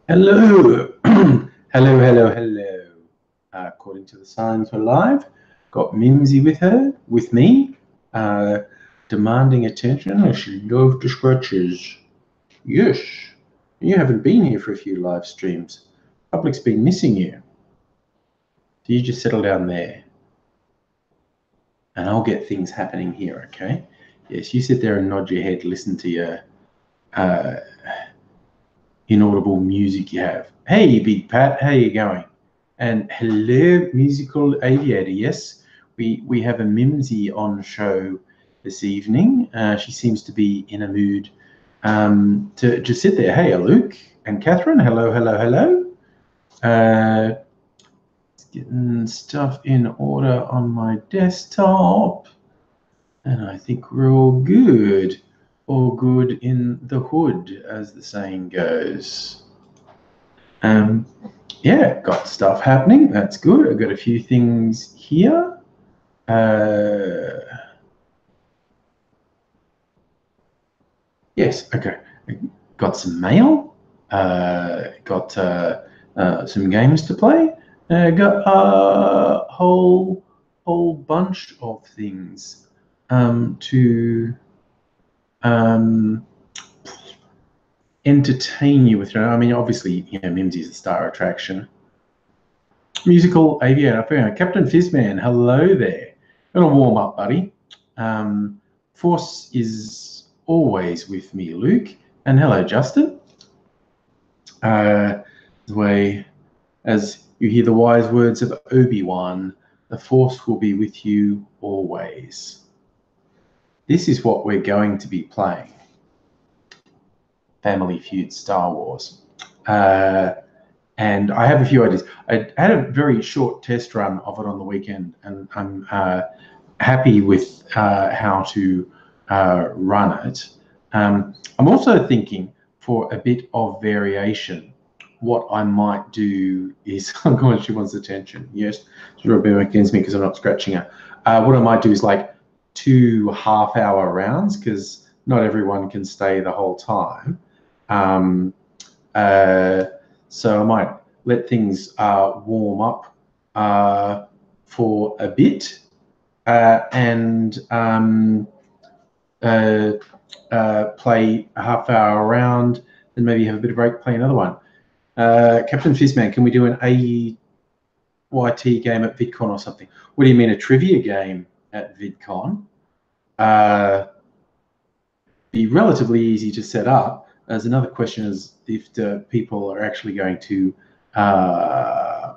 Hello. hello. According to the signs, we're live. Got Mimsy with me, demanding attention. She loves the scratches. Yes. You haven't been here for a few live streams. Public's been missing you. So you just settle down there. And I'll get things happening here, okay? Yes, you sit there and nod your head, listen to your inaudible music you have. Hey, Big Pat, how you going? And hello, musical aviator. Yes, we have a Mimsy on show this evening. She seems to be in a mood to just sit there. Hey, Luke and Catherine. Hello. Getting stuff in order on my desktop, and I think we're all good. All good in the hood, as the saying goes. Yeah, got stuff happening. That's good. I've got a few things here. Yes, okay. Got some mail. Got some games to play. Got a whole bunch of things to entertain you with. I mean, obviously, Mimsy's the star attraction. Musical aviator, Captain Fizzman, hello there. Gonna warm up, buddy. Force is always with me, Luke. And hello, Justin. The way, as you hear the wise words of Obi-Wan, the Force will be with you always. This is what we're going to be playing. Family Feud Star Wars. And I have a few ideas. I had a very short test run of it on the weekend, and I'm happy with how to run it. I'm also thinking, for a bit of variation, what I might do is, oh God, she wants attention. Yes, she's rubbing against me because I'm not scratching her. What I might do is like 2 half-hour rounds, because not everyone can stay the whole time. So I might let things warm up for a bit and play a half-hour round, and maybe have a bit of break, play another one. Captain Fizzman, can we do an AYT game at VidCon or something? What do you mean, a trivia game at VidCon? Be relatively easy to set up. As another question is if the people are actually going to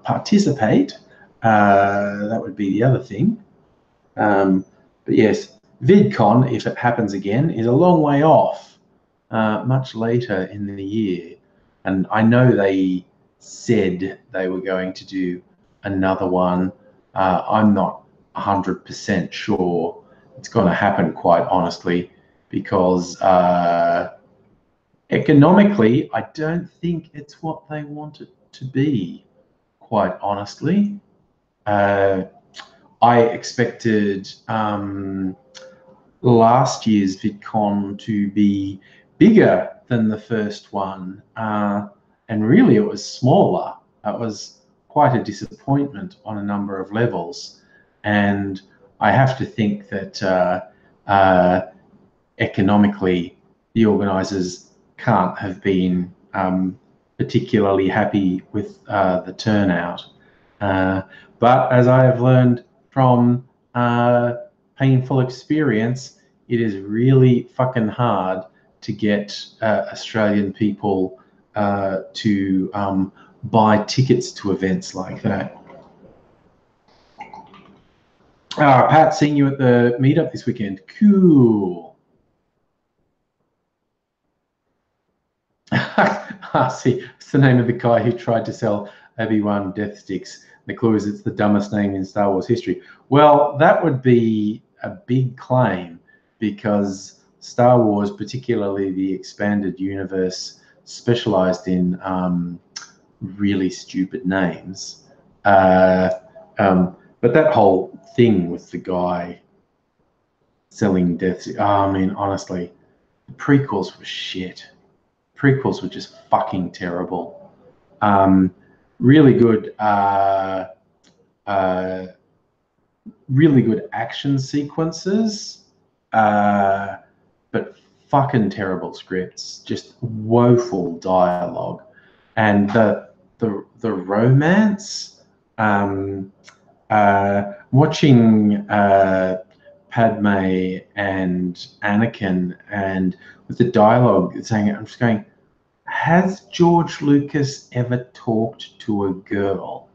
participate. That would be the other thing. But yes, VidCon, if it happens again, is a long way off, much later in the year. And I know they said they were going to do another one. I'm not 100% sure it's going to happen, quite honestly, because economically, I don't think it's what they want it to be, quite honestly. I expected last year's VidCon to be bigger than the first one, and really it was smaller. It was quite a disappointment on a number of levels, and I have to think that economically the organisers can't have been particularly happy with the turnout. But as I have learned from painful experience, it is really fucking hard to get Australian people to buy tickets to events like that. Pat, seeing you at the meetup this weekend. Cool. See, it's the name of the guy who tried to sell Obi-Wan death sticks. The clue is it's the dumbest name in Star Wars history. Well, that would be a big claim, because Star Wars, particularly the expanded universe, specialized in really stupid names. But that whole thing with the guy selling death sticks, I mean, honestly, the prequels were shit. Prequels were just fucking terrible. Really good, really good action sequences, but fucking terrible scripts. Just woeful dialogue, and the romance. Watching Padme and Anakin, and with the dialogue saying it, I'm just going, has George Lucas ever talked to a girl?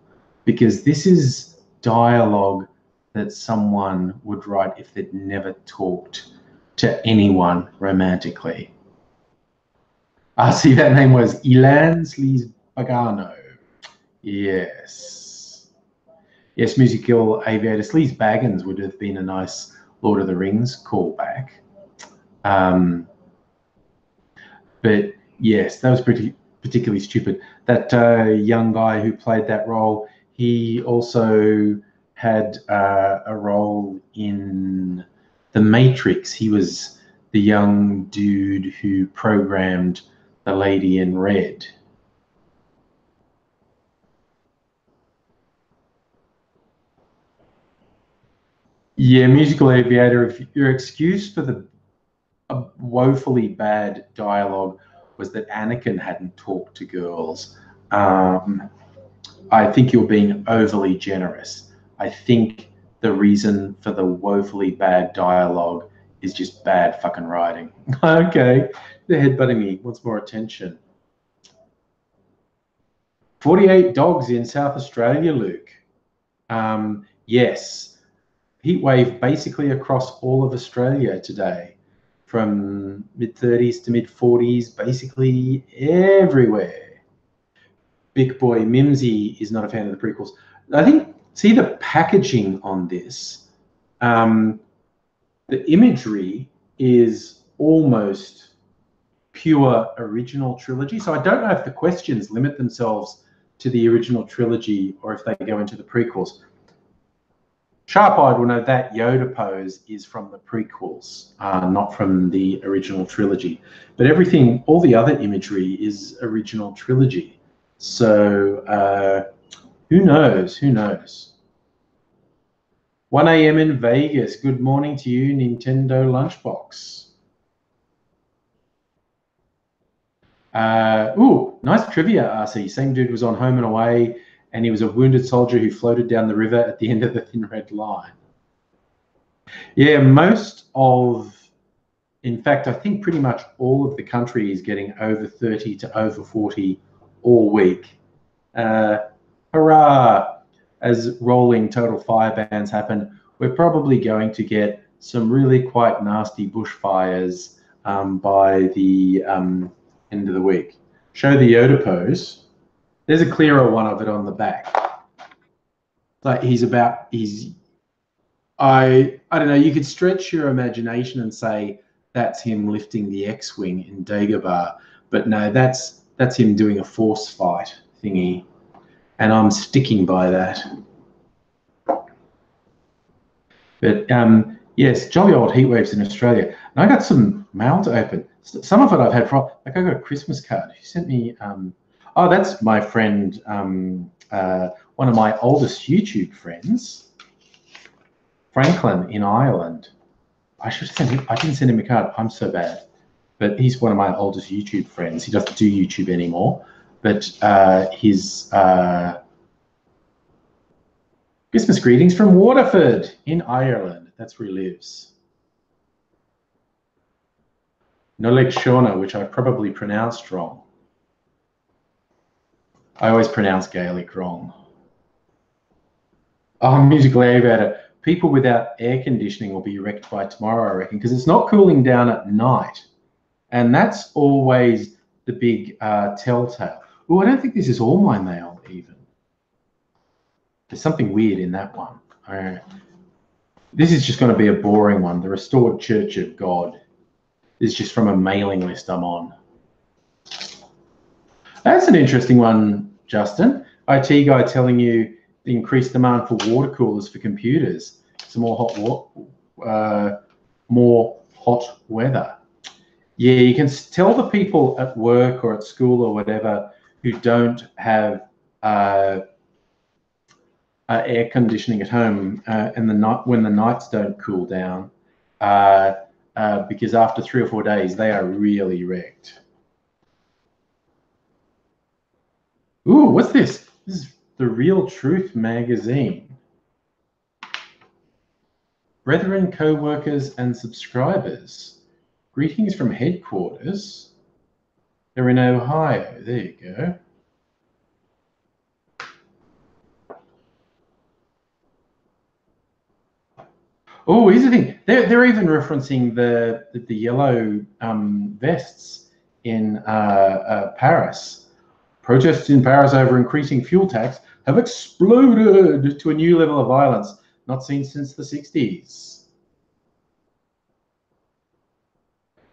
Because this is dialogue that someone would write if they'd never talked to anyone romantically. I see that name was Ilan Sleaze-Pagano. Yes. Yes, musical aviator. Sleaze Baggins would have been a nice Lord of the Rings callback. But yes, that was particularly stupid. That young guy who played that role, he also had a role in The Matrix. He was the young dude who programmed the lady in red. Yeah, musical aviator. If your excuse for the woefully bad dialogue was that Anakin hadn't talked to girls, I think you're being overly generous. I think the reason for the woefully bad dialogue is just bad fucking writing. Okay, they're headbutting me. Wants more attention. 48 dogs in South Australia, Luke. Yes. Heatwave basically across all of Australia today, from mid-30s to mid-40s, basically everywhere. Big boy Mimsy is not a fan of the prequels. I think, see the packaging on this, the imagery is almost pure original trilogy. So I don't know if the questions limit themselves to the original trilogy or if they go into the prequels. Sharp-eyed will know that Yoda pose is from the prequels, not from the original trilogy. But everything, all the other imagery is original trilogy. So who knows? Who knows? 1 a.m. in Vegas. Good morning to you, Nintendo Lunchbox. Ooh, nice trivia, RC. Same dude was on Home and Away, and he was a wounded soldier who floated down the river at the end of the Thin Red Line. Yeah, most of, in fact, I think pretty much all of the country is getting over 30 to over 40 all week. Hurrah! As rolling total fire bans happen, we're probably going to get some really quite nasty bushfires by the end of the week. Show the Yoda pose. There's a clearer one of it on the back. Like I don't know, you could stretch your imagination and say that's him lifting the X-Wing in Dagobah, but no, that's him doing a force fight thingy, and I'm sticking by that. But yes, jolly old heat waves in Australia. And I got some mail to open. Some of it I've had from, like I got a Christmas card. He sent me, oh, that's my friend, one of my oldest YouTube friends, Franklin in Ireland. I should send him, I didn't send him a card. I'm so bad. But he's one of my oldest YouTube friends. He doesn't do YouTube anymore. But his Christmas greetings from Waterford in Ireland. That's where he lives. Noleg Shona, which I probably pronounced wrong. I always pronounce Gaelic wrong. Oh, musical aviator. People without air conditioning will be wrecked by tomorrow, I reckon, because it's not cooling down at night. And that's always the big telltale. Oh, I don't think this is all my mail, even. There's something weird in that one. This is just going to be a boring one. The Restored Church of God. This is just from a mailing list I'm on. That's an interesting one, Justin. IT guy telling you the increased demand for water coolers for computers. Some more hot weather. Yeah, you can tell the people at work or at school or whatever who don't have air conditioning at home and when the nights don't cool down, because after 3 or 4 days they are really wrecked. Ooh, what's this? This is the Real Truth magazine. Brethren, co-workers and subscribers, greetings from headquarters. They're in Ohio. There you go. Oh, here's the thing. They're even referencing the yellow vests in Paris. Protests in Paris over increasing fuel tax have exploded to a new level of violence not seen since the 60s.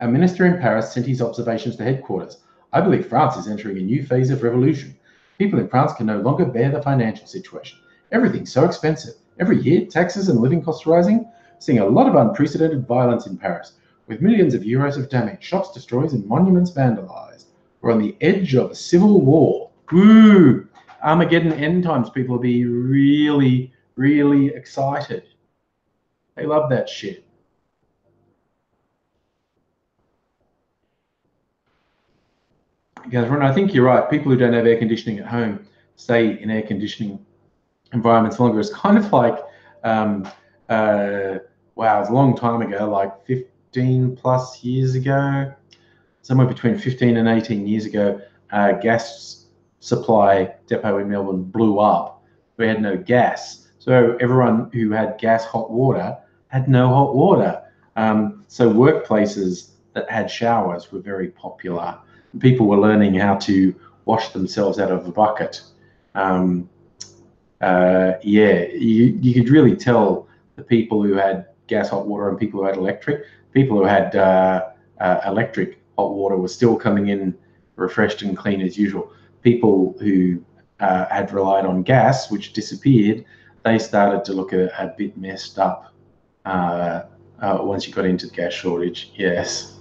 A minister in Paris sent his observations to headquarters. I believe France is entering a new phase of revolution. People in France can no longer bear the financial situation. Everything's so expensive. Every year, taxes and living costs rising. Seeing a lot of unprecedented violence in Paris, with millions of euros of damage, shops destroyed and monuments vandalized. We're on the edge of a civil war. Woo! Armageddon end times. People will be really, really excited. They love that shit. Catherine, I think you're right. People who don't have air conditioning at home stay in air conditioning environments longer. It's kind of like, wow, it's a long time ago, like 15 plus years ago, somewhere between 15 and 18 years ago, gas supply depot in Melbourne blew up. We had no gas. So everyone who had gas hot water had no hot water. So workplaces that had showers were very popular. People were learning how to wash themselves out of a bucket. Yeah, you could really tell the people who had gas hot water and people who had electric. People who had electric hot water were still coming in refreshed and clean as usual. People who had relied on gas, which disappeared, they started to look a bit messed up once you got into the gas shortage. Yes.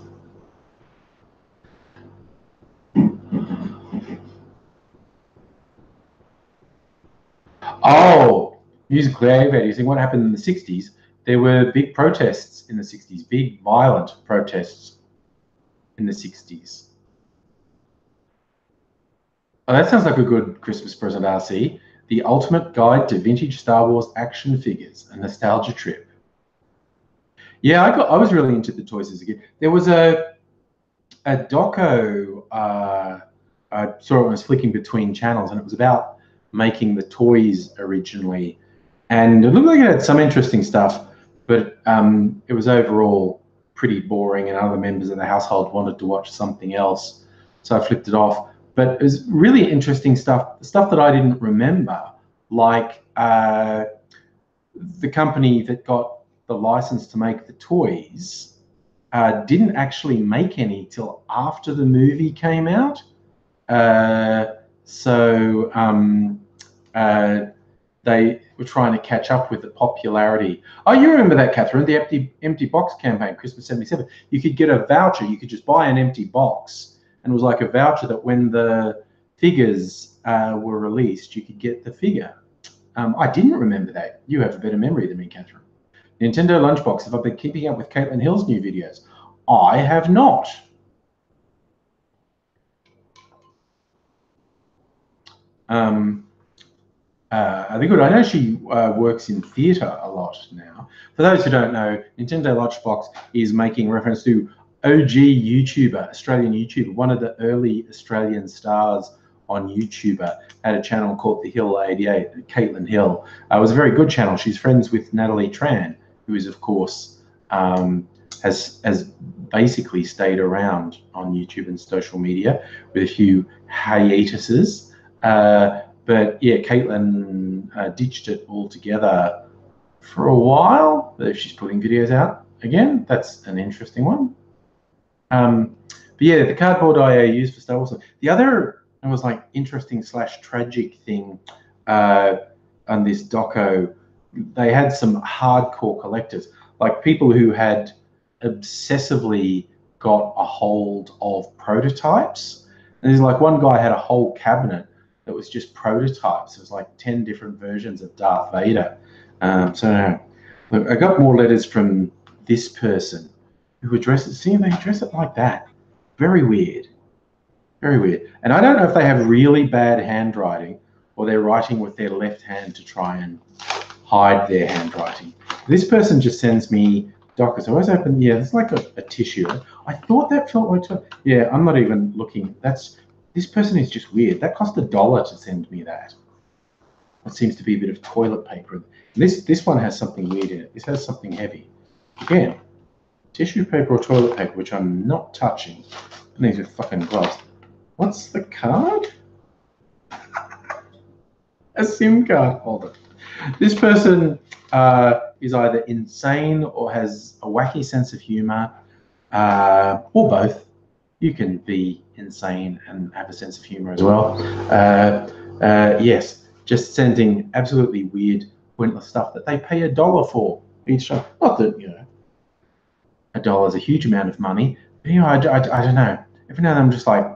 Oh, musically elevated. You think what happened in the 60s? There were big protests in the 60s, big violent protests in the 60s. Oh, that sounds like a good Christmas present, RC. The ultimate guide to vintage Star Wars action figures, a nostalgia trip. Yeah, I was really into the toys as a kid. There was a doco I saw it when I was flicking between channels, and it was about making the toys originally. And it looked like it had some interesting stuff, but it was overall pretty boring, and other members of the household wanted to watch something else. So I flipped it off. But it was really interesting stuff, stuff that I didn't remember, like the company that got the license to make the toys didn't actually make any till after the movie came out. So they were trying to catch up with the popularity. Oh, you remember that, Catherine, the empty box campaign, Christmas 77. You could get a voucher. You could just buy an empty box, and it was like a voucher that when the figures were released, you could get the figure. I didn't remember that. You have a better memory than me, Catherine. Nintendo Lunchbox, have I been keeping up with Caitlin Hill's new videos? I have not. I think I know she works in theatre a lot now. For those who don't know, Nintendo Lunchbox is making reference to OG YouTuber, Australian YouTuber, one of the early Australian stars on YouTuber, had a channel called The Hill 88, Caitlin Hill. It was a very good channel. She's friends with Natalie Tran, who is, of course, has basically stayed around on YouTube and social media with a few hiatuses. But yeah, Caitlin ditched it altogether for a while. But if she's putting videos out again, that's an interesting one. But yeah, the cardboard I used for Star Wars. The other was like interesting / tragic thing on this doco. They had some hardcore collectors, like people who had obsessively got a hold of prototypes. And there's like one guy had a whole cabinet that was just prototypes. It was like 10 different versions of Darth Vader. So look, I got more letters from this person who address it. See, they address it like that. Very weird. Very weird. And I don't know if they have really bad handwriting or they're writing with their left hand to try and hide their handwriting. This person just sends me dockers. I always open, yeah, it's like a tissue. I thought that felt like, yeah, I'm not even looking. This person is just weird. That cost $1 to send me that. It seems to be a bit of toilet paper. This one has something weird in it. This has something heavy. Again, tissue paper or toilet paper, which I'm not touching. And these are fucking gloves. What's the card? A SIM card holder. This person is either insane or has a wacky sense of humor, or both. You can be insane and have a sense of humor as well. Yes, just sending absolutely weird, pointless stuff that they pay $1 for each time. Not that, you know, $1 is a huge amount of money, but, you know, I don't know. Every now and then I'm just like,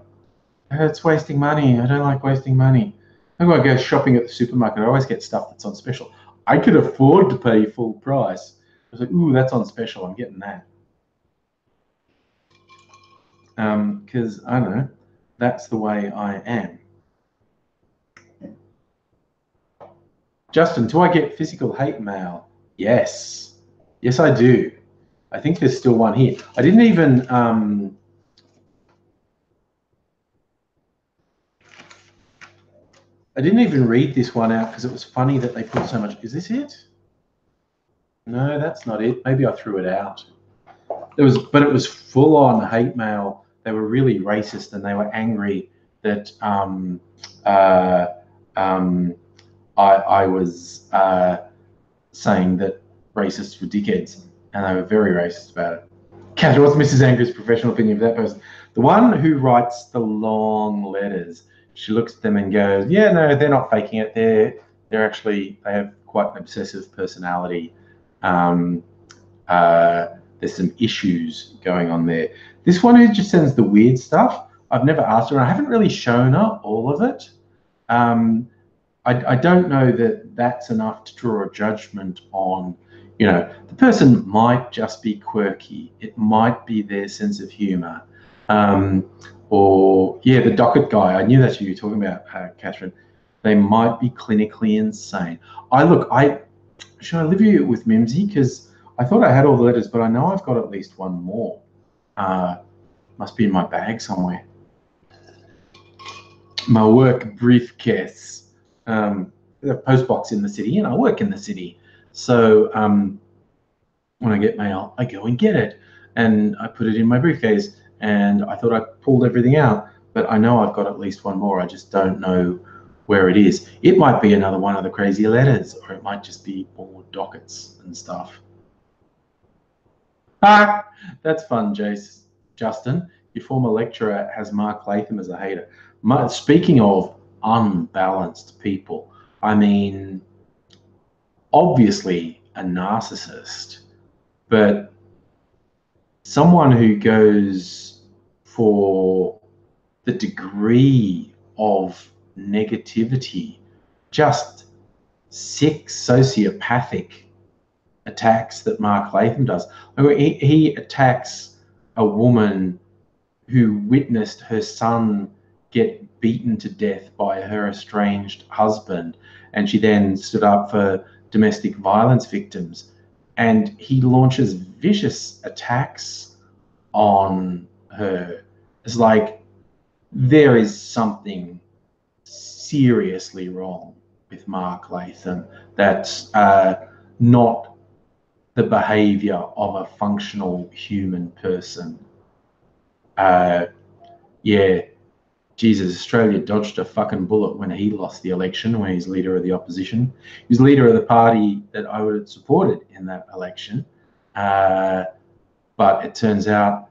it's wasting money. I don't like wasting money. When I go shopping at the supermarket, I always get stuff that's on special. I could afford to pay full price. I was like, ooh, that's on special. I'm getting that. Because, I don't know, that's the way I am. Justin, do I get physical hate mail? Yes. Yes, I do. I think there's still one here. I didn't even... I didn't even read this one out because it was funny that they put so much. Is this it? No, that's not it. Maybe I threw it out. But it was full on hate mail. They were really racist and they were angry that I was saying that racists were dickheads, and they were very racist about it. Catherine, what's Mrs. Angry's professional opinion of that person? The one who writes the long letters. She looks at them and goes, yeah, no, they're not faking it. They're actually, they have quite an obsessive personality. There's some issues going on there. This one who just sends the weird stuff, I've never asked her, and I haven't really shown her all of it. I don't know that that's enough to draw a judgment on, you know, the person might just be quirky. It might be their sense of humor. Or, yeah, the docket guy, I knew that's who you were talking about, Catherine. They might be clinically insane. Should I leave you with Mimsy? Because I thought I had all the letters, but I know I've got at least one more. Must be in my bag somewhere. My work briefcase. The post box in the city, and I work in the city. So when I get mail, I go and get it. And I put it in my briefcase. And I thought I pulled everything out, but I know I've got at least one more. I just don't know where it is. It might be another one of the crazy letters, or it might just be more dockets and stuff. Ah, that's fun, Jace. Justin, your former lecturer has Mark Latham as a hater. Speaking of unbalanced people, I mean, obviously a narcissist, but someone who goes for the degree of negativity, just sick sociopathic attacks that Mark Latham does. He attacks a woman who witnessed her son get beaten to death by her estranged husband, and she then stood up for domestic violence victims, and he launches vicious attacks on her. It's like there is something seriously wrong with Mark Latham. That's not the behavior of a functional human person. Yeah, Jesus, Australia dodged a fucking bullet when he lost the election, when he's leader of the opposition. He was leader of the party that I would have supported in that election. But it turns out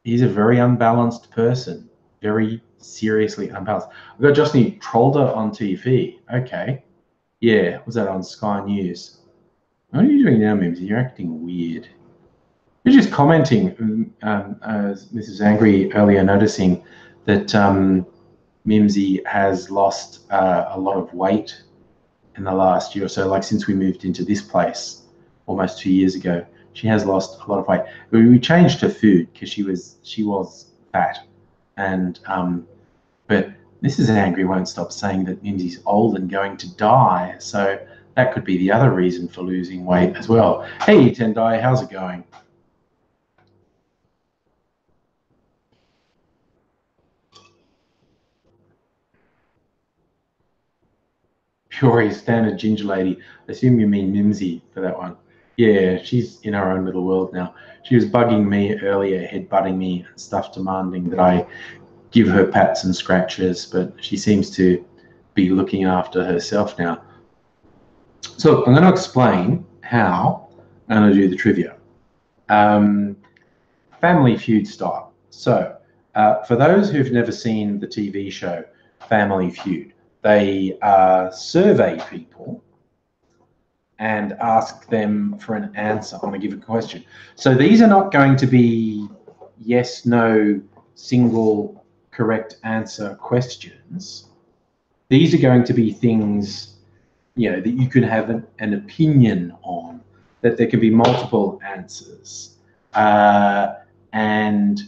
he's a very unbalanced person, very seriously unbalanced. I've got Jocelyn Trolder on TV. Okay. Yeah, was that on Sky News? What are you doing now, Mimsy? You're acting weird. You're just commenting, as Mrs. Angry earlier noticing that Mimsy has lost a lot of weight in the last year or so, like since we moved into this place almost 2 years ago. She has lost a lot of weight. We changed her food because she was fat, and but Mrs. Angry won't stop saying that Mimsy's old and going to die, so that could be the other reason for losing weight as well. Hey Tendai, how's it going? Purely standard ginger lady. I assume you mean Mimsy for that one. Yeah, she's in her own little world now. She was bugging me earlier, headbutting me and stuff, demanding that I give her pats and scratches, but she seems to be looking after herself now. So I'm going to explain how I'm going to do the trivia. Family Feud style. So for those who've never seen the TV show Family Feud, they survey people and ask them for an answer on a given question. So these are not going to be yes, no, single correct answer questions. These are going to be things, you know, that you can have an opinion on, that there can be multiple answers. And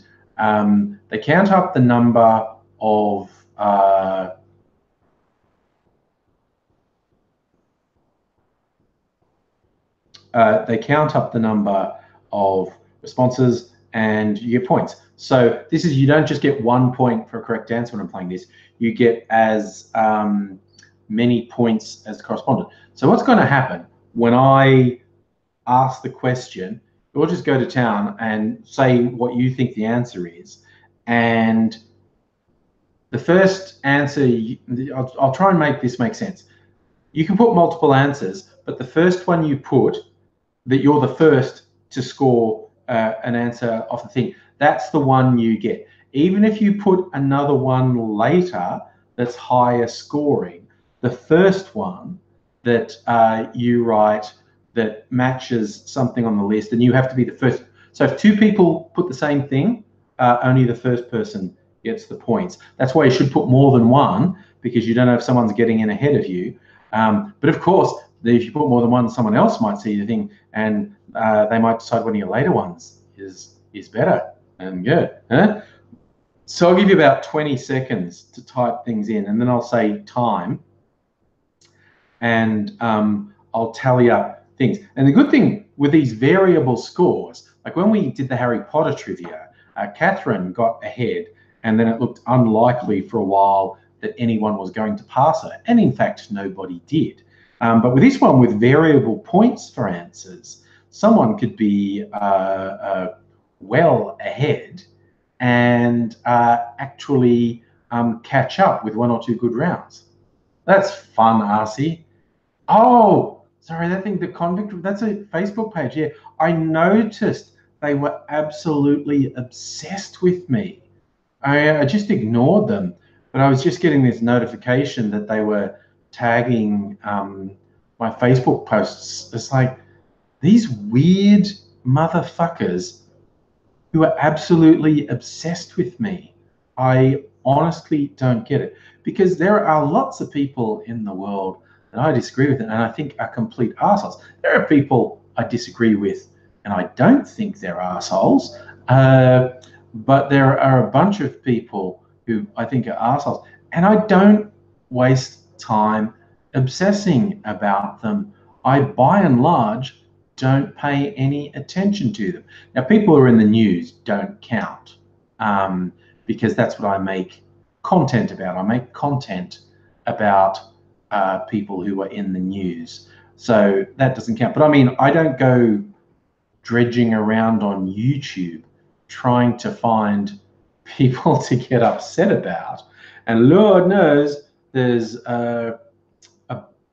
they count up the number of responses, and you get points. So this is, you don't just get 1 point for a correct answer when I'm playing this. You get as many points as the correspondent. So what's going to happen when I ask the question, we'll just go to town and say what you think the answer is. And the first answer, I'll try and make this make sense. You can put multiple answers, but the first one you put, that you're the first to score an answer off the thing, that's the one you get. Even if you put another one later that's higher scoring, the first one that you write that matches something on the list, and you have to be the first. So if two people put the same thing, only the first person gets the points. That's why you should put more than one, because you don't know if someone's getting in ahead of you. But of course, if you put more than one, someone else might see the thing, and they might decide one of your later ones is better and good. Huh? So I'll give you about 20 seconds to type things in, and then I'll say time, and I'll tally up things. And the good thing with these variable scores, like when we did the Harry Potter trivia, Catherine got ahead, and then it looked unlikely for a while that anyone was going to pass her. And in fact, nobody did. But with this one, with variable points for answers, someone could be well ahead and actually catch up with 1 or 2 good rounds. That's fun, Aussie. Oh, sorry, that thing, the convict, that's a Facebook page. Yeah, I noticed they were absolutely obsessed with me. I just ignored them, but I was just getting this notification that they were tagging my Facebook posts. It's like, these weird motherfuckers who are absolutely obsessed with me. I honestly don't get it, because there are lots of people in the world that I disagree with and I think are complete arseholes. There are people I disagree with and I don't think they're arseholes, but there are a bunch of people who I think are arseholes, and I don't waste time obsessing about them. I, by and large, don't pay any attention to them. Now, people who are in the news don't count, because that's what I make content about. I make content about people who are in the news. So that doesn't count. But I mean, I don't go dredging around on YouTube trying to find people to get upset about. And Lord knows there's a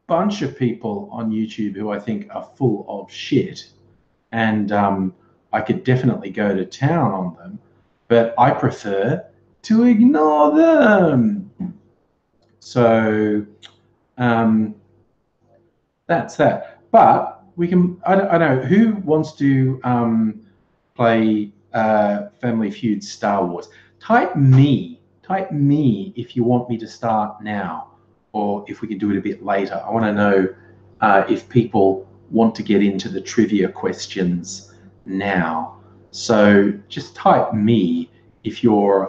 bunch of people on YouTube who I think are full of shit. And I could definitely go to town on them, but I prefer to ignore them. So that's that. But we can, I don't know, who wants to play Family Feud Star Wars? Type me type me if you want me to start now, or if we can do it a bit later. I want to know if people want to get into the trivia questions now. So just type me if you're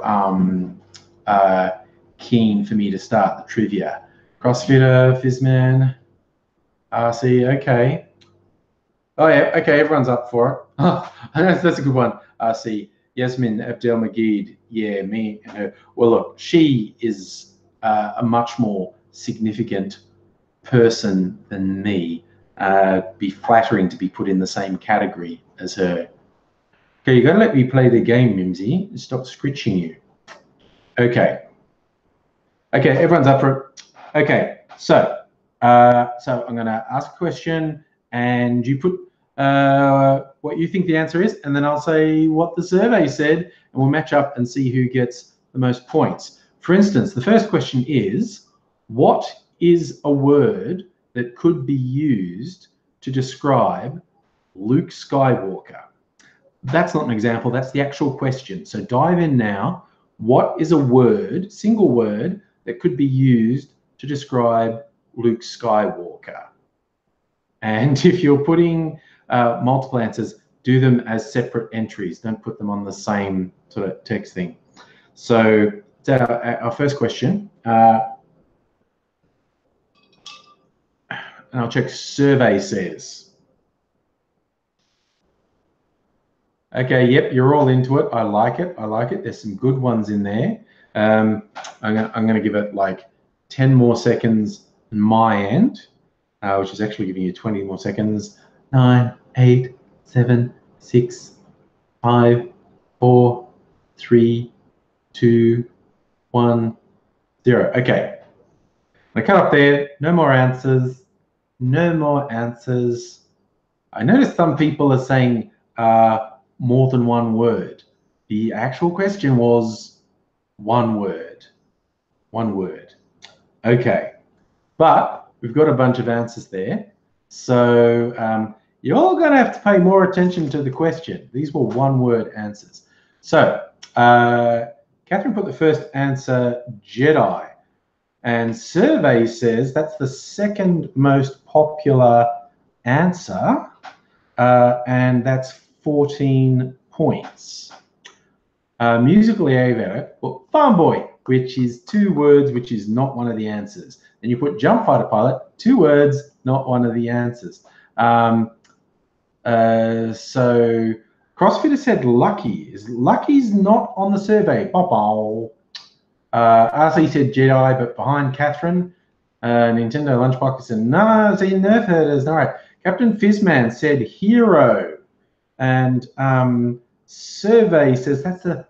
keen for me to start the trivia. CrossFitter, Fizzman, RC, okay. Oh yeah, okay, everyone's up for it. Oh, that's a good one. RC, Yasmin Abdel Magid, yeah, me and her. Well, look, she is a much more significant person than me. Be flattering to be put in the same category as her. Okay, you got to let me play the game, Mimsy. Stop scritching you. Okay. Okay, everyone's up for it. Okay, so I'm going to ask a question, and you put what you think the answer is, and then I'll say what the survey said, and we'll match up and see who gets the most points. For instance, the first question is, what is a word that could be used to describe Luke Skywalker? That's not an example, that's the actual question. So dive in now. What is a word, single word, that could be used to describe Luke Skywalker? And if you're putting multiple answers, do them as separate entries. Don't put them on the same sort of text thing. So our first question. And I'll check survey says. Okay, yep, you're all into it. I like it. I like it. There's some good ones in there. I'm gonna give it like 10 more seconds on my end, which is actually giving you 20 more seconds. 9, 8, 7, 6, 5, 4, 3, 2, 1, 0. Okay. I cut up there. No more answers. No more answers. I noticed some people are saying more than one word. The actual question was one word. One word. Okay. But we've got a bunch of answers there. So you're all going to have to pay more attention to the question. These were one-word answers. So Catherine put the first answer, Jedi. And survey says that's the second most popular answer. And that's 14 points. Musical aviator, well, farm boy, which is 2 words, which is not one of the answers. Then you put jump fighter pilot, 2 words, not one of the answers. So CrossFitter said lucky. Lucky's not on the survey. RC said Jedi, but behind Catherine. Nintendo Lunchbox said no. See, Nerf herders. All right. Captain Fizzman said hero, and survey says that's the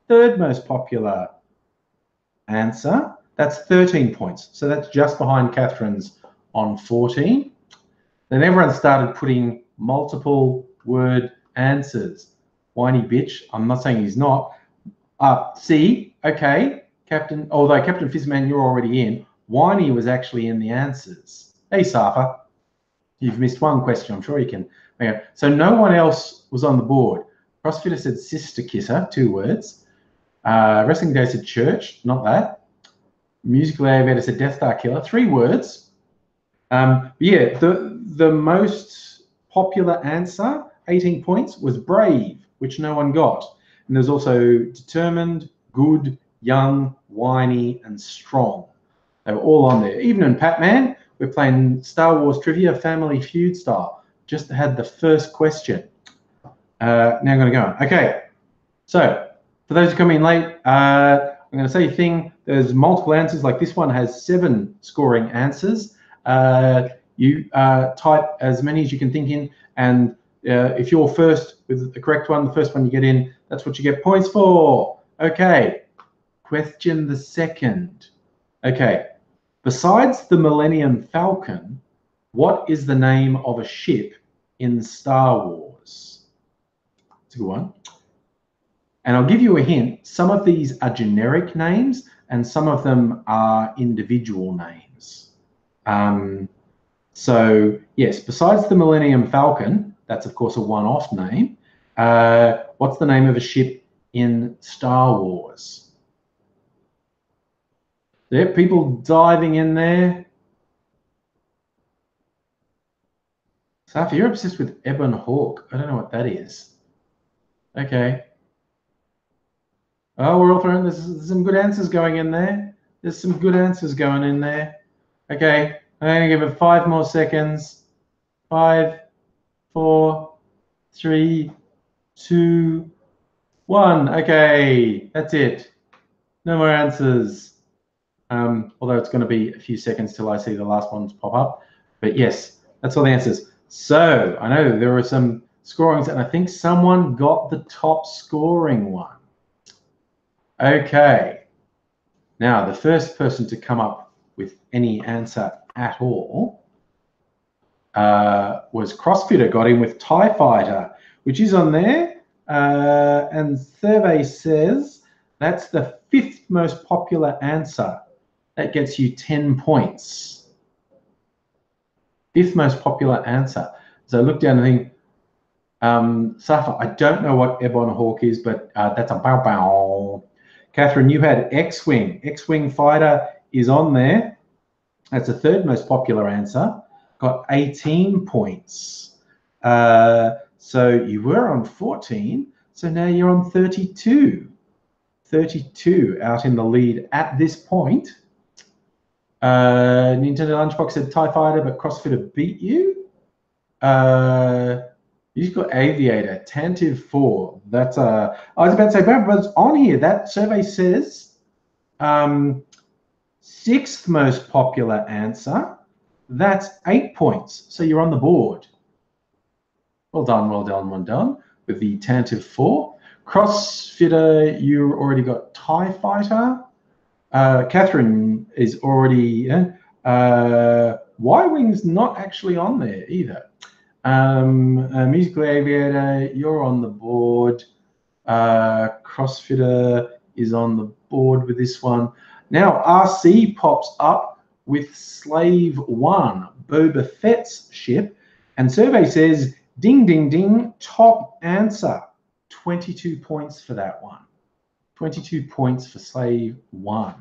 3rd most popular answer. That's 13 points. So that's just behind Catherine's on 14. Then everyone started putting multiple word answers. Whiny bitch. I'm not saying he's not. See, okay, Captain. Although Captain Fizzman, you're already in. Whiny was actually in the answers. Hey, Safa. You've missed one question. I'm sure you can. Okay. So no one else was on the board. CrossFitter said sister kisser, 2 words. Wrestling Day said church, not that. Musical aviator said Death Star killer, 3 words. Yeah, the most popular answer, 18 points, was brave, which no one got. And there's also determined, good, young, whiny, and strong. They were all on there. Even in Patman, we're playing Star Wars trivia, Family Feud style. Just had the first question. Now I'm going to go on. Okay, so for those who come in late, I'm going to say a thing. There's multiple answers. Like this one has 7 scoring answers. You type as many as you can think in, and if you're first with the correct one, the first one you get in, that's what you get points for. Okay, question the second. Okay, besides the Millennium Falcon, what is the name of a ship in Star Wars? It's a good one. And I'll give you a hint. Some of these are generic names and some of them are individual names. So yes, besides the Millennium Falcon, that's of course a one-off name. What's the name of a ship in Star Wars? There, people diving in there. Safi, you're obsessed with Ebon Hawk. I don't know what that is. Okay. Oh, we're all throwing. There's some good answers going in there. There's some good answers going in there. Okay, I'm going to give it 5 more seconds. 5, 4, 3, 2, 1. Okay, that's it. No more answers. Although it's going to be a few seconds till I see the last ones pop up. But yes, that's all the answers. So I know there were some scorings, and I think someone got the top scoring one. Okay. Now, the first person to come up with any answer at all was CrossFitter, got in with TIE Fighter, which is on there. And survey says that's the 5th most popular answer. That gets you 10 points. 5th most popular answer. So I look down and think, Safa, I don't know what Ebon Hawk is, but that's a bow bow. Catherine, you had X-Wing. X-Wing Fighter is on there. That's the 3rd most popular answer. Got 18 points. So you were on 14, so now you're on 32. 32 out in the lead at this point. Nintendo Lunchbox said TIE Fighter, but CrossFitter beat you. You've got Aviator, Tantive 4. That's I was about to say, but it's on here. That survey says 6th most popular answer. That's 8 points. So you're on the board. Well done, well done, well done. With the Tantive 4. CrossFitter, you already got TIE Fighter. Catherine is already Y-Wing's not actually on there either. Musical Aviator, you're on the board. CrossFitter is on the board with this one. Now RC pops up with Slave 1, Boba Fett's ship, and survey says ding ding ding, top answer. 22 points for that one. 22 points for Slave 1.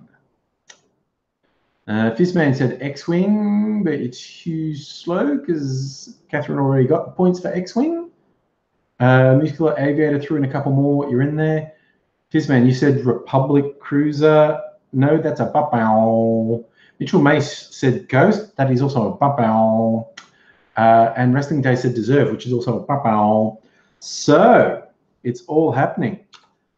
Fizzman said X-Wing, but it's too slow because Catherine already got the points for X-Wing. Musical Aviator threw in a couple more. You're in there. Fizzman, you said Republic Cruiser. No, that's a ba-bow. Mitchell Mace said Ghost. That is also a ba-bow. And Wrestling Day said Deserve, which is also a ba-bow. So it's all happening.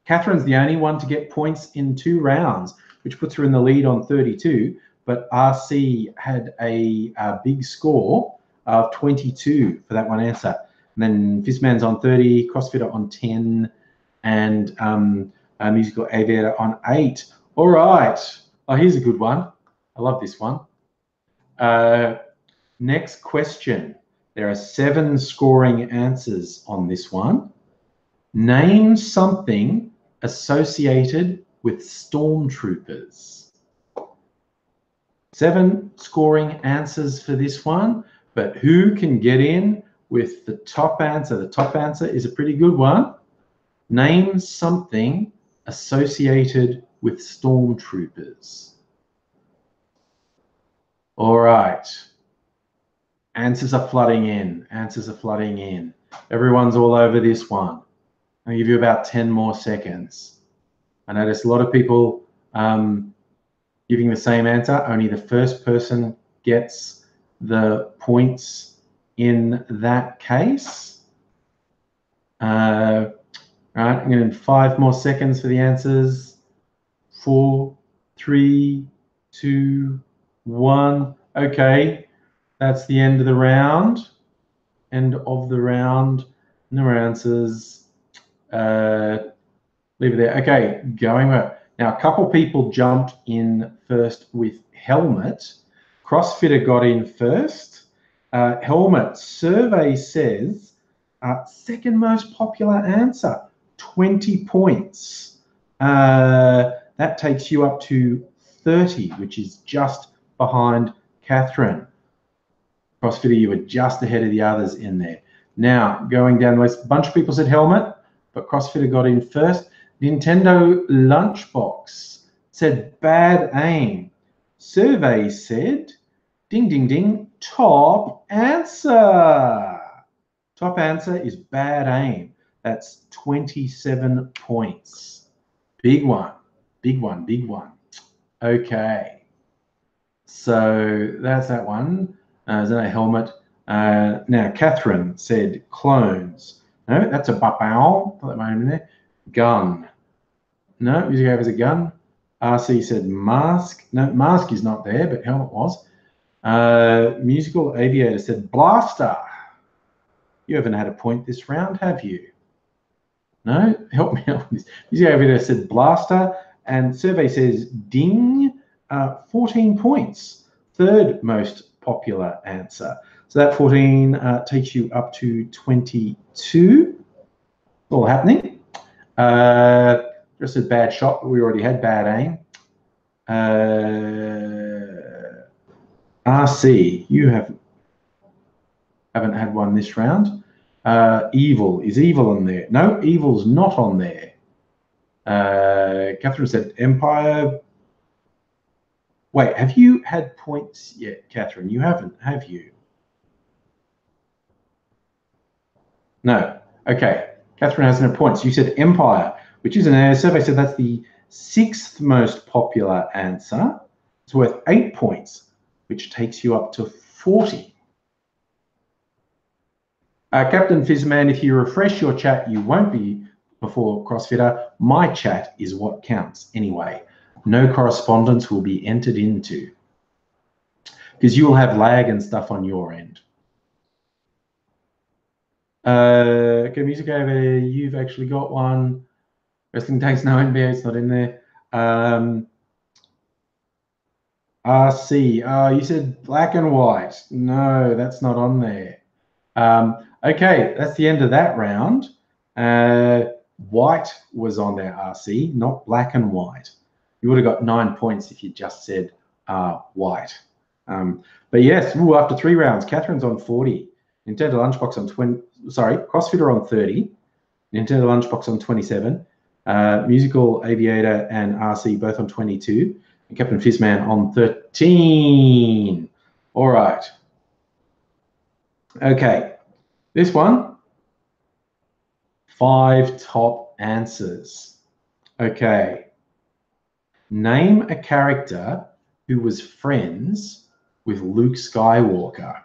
Catherine's the only one to get points in 2 rounds, which puts her in the lead on 32. But RC had a big score of 22 for that one answer. And then Fizzman's on 30, CrossFitter on 10, and Musical Aviator on 8. All right. Oh, here's a good one. I love this one. Next question. There are 7 scoring answers on this one. Name something associated with stormtroopers. 7 scoring answers for this one, but who can get in with the top answer? The top answer is a pretty good one. Name something associated with stormtroopers. All right. Answers are flooding in. Answers are flooding in. Everyone's all over this one. I'll give you about 10 more seconds. I notice a lot of people giving the same answer. Only the first person gets the points in that case. All right, I'm going to 5 more seconds for the answers. 4, 3, 2, 1. Okay, that's the end of the round. End of the round. No more answers. Leave it there. Okay, going well. Now, a couple people jumped in first with Helmet. CrossFitter got in first. Helmet, survey says, 2nd most popular answer, 20 points. That takes you up to 30, which is just behind Catherine. CrossFitter, you were just ahead of the others in there. Now, going down the list, a bunch of people said Helmet, but CrossFitter got in first. Nintendo Lunchbox said Bad Aim. Survey said, ding, ding, ding, top answer. Top answer is bad aim. That's 27 points. Big one, big one, big one. Okay. So that's that one. Is that a helmet? Now, Catherine said clones. No, that's a bapow. Put that one in there. Gun. No, music over as a gun. RC said mask. No, mask is not there, but helmet was. Musical aviator said blaster. You haven't had a point this round, have you? No? Help me out with this. Music aviator said blaster, and survey says ding. 14 points. Third most popular answer. So that 14 takes you up to 22. All happening. Just a bad shot, but we already had bad aim. RC, you haven't had one this round. Evil, is evil on there? No, evil's not on there. Catherine said Empire. Wait, have you had points yet, Catherine? You haven't, have you? No. Okay. Catherine hasn't had points. You said Empire, which is an survey said that's the 6th most popular answer. It's worth 8 points, which takes you up to 40. Captain Fizzman, if you refresh your chat, you won't be before CrossFitter. My chat is what counts anyway. No correspondence will be entered into because you will have lag and stuff on your end. Okay, music over. You've actually got one. Wrestling takes no NBA. It's not in there. RC. You said black and white. No, that's not on there. Okay, that's the end of that round. White was on there, RC, not black and white. You would have got 9 points if you just said white. But yes, after 3 rounds, Catherine's on 40. Nintendo Lunchbox on 20. Sorry, CrossFitter on 30. Nintendo Lunchbox on 27. Musical Aviator and RC both on 22. And Captain Fizzman on 13. All right. Okay. This one, 5 top answers. Okay. Name a character who was friends with Luke Skywalker.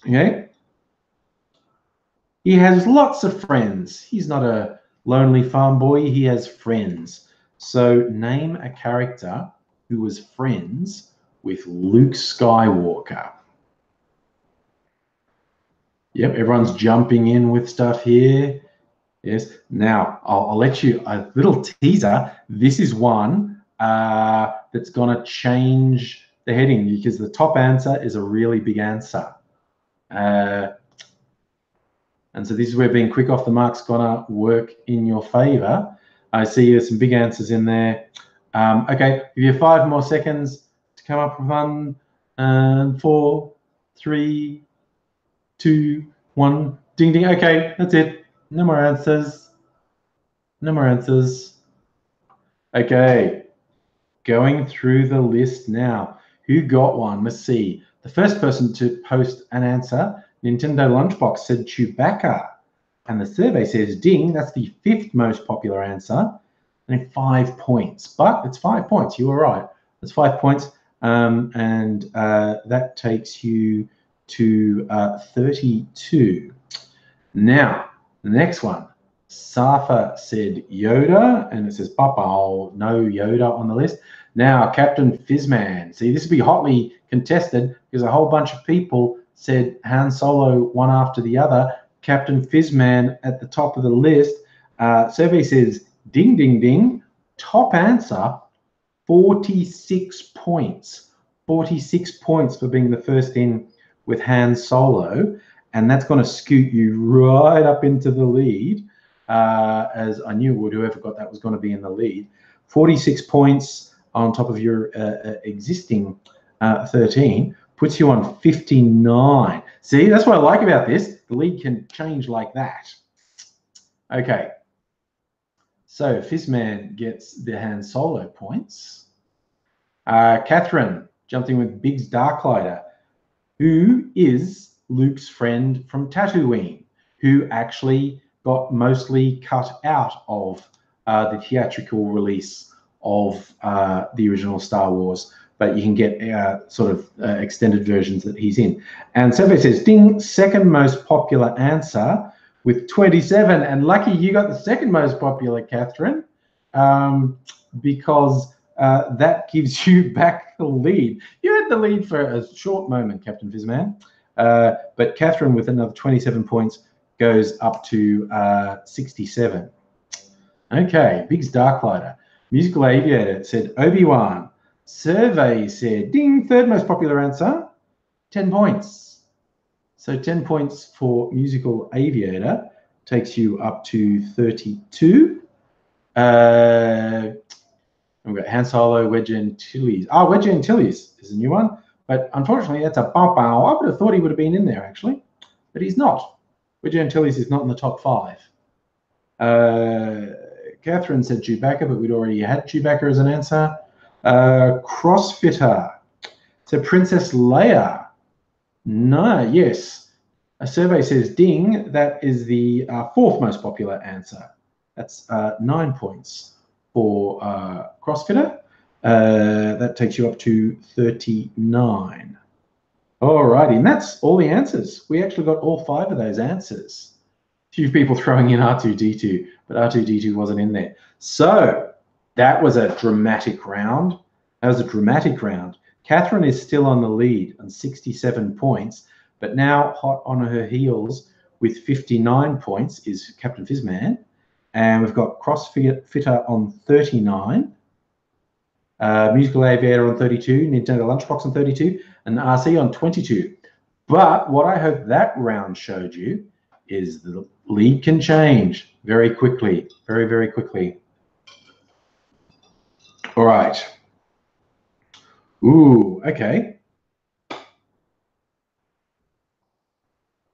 Okay. He has lots of friends. He's not a lonely farm boy. He has friends. So name a character who was friends with Luke Skywalker. Yep, everyone's jumping in with stuff here. Yes. Now, I'll let you, a little teaser. This is one that's going to change the heading because the top answer is a really big answer. And so this is where being quick off the mark's going to work in your favor. I see there's some big answers in there. Okay, give you 5 more seconds to come up with one. 4, 3, 2, 1. Ding, ding. Okay, that's it. No more answers. No more answers. Okay, going through the list now. Who got one? Let's see. The first person to post an answer, Nintendo Lunchbox, said Chewbacca. And the survey says ding. That's the 5th most popular answer. And 5 points. But it's 5 points. You were right. It's 5 points. And that takes you to 32. Now, the next one. Safa said Yoda, and it says Papa, no Yoda on the list. Now, Captain Fizzman. See, this will be hotly contested because a whole bunch of people said Han Solo one after the other. Captain Fizzman at the top of the list. Survey says ding, ding, ding. Top answer, 46 points. 46 points for being the first in with Han Solo. And that's going to scoot you right up into the lead, as I knew whoever got that was going to be in the lead. 46 points on top of your existing 13 puts you on 59. See, that's what I like about this. The lead can change like that. Okay. So Fizzman gets the Han Solo points. Catherine jumped in with Biggs Darklighter, who is Luke's friend from Tatooine, who actually got mostly cut out of the theatrical release of the original Star Wars, but you can get sort of extended versions that he's in. And Survey says, ding, second most popular answer with 27. And lucky you got the second most popular, Catherine, because that gives you back the lead. You had the lead for a short moment, Captain Fizzman. But Catherine, with another 27 points, goes up to 67. Okay, Biggs Darklighter. Musical Aviator said Obi-Wan. Survey said, ding, third most popular answer, 10 points. So 10 points for Musical Aviator takes you up to 32. We've got Han Solo, Wedge Antilles. Oh, Wedge Antilles is a new one, but unfortunately that's a bow bow. I would have thought he would have been in there actually, but he's not. Wedge Antilles is not in the top 5. Catherine said Chewbacca, but we'd already had Chewbacca as an answer. Crossfitter. So Princess Leia. No, yes. A survey says ding. That is the 4th most popular answer. That's 9 points for Crossfitter. That takes you up to 39. Alrighty, and that's all the answers. We actually got all 5 of those answers. A few people throwing in R2-D2, but R2-D2 wasn't in there. So that was a dramatic round. Catherine is still on the lead on 67 points, but now hot on her heels with 59 points is Captain Fizzman. And we've got Crossfitter on 39, Musical Aviator on 32, Nintendo Lunchbox on 32, and RC on 22. But what I hope that round showed you is the lead can change very quickly, very, very quickly. All right. Ooh, okay.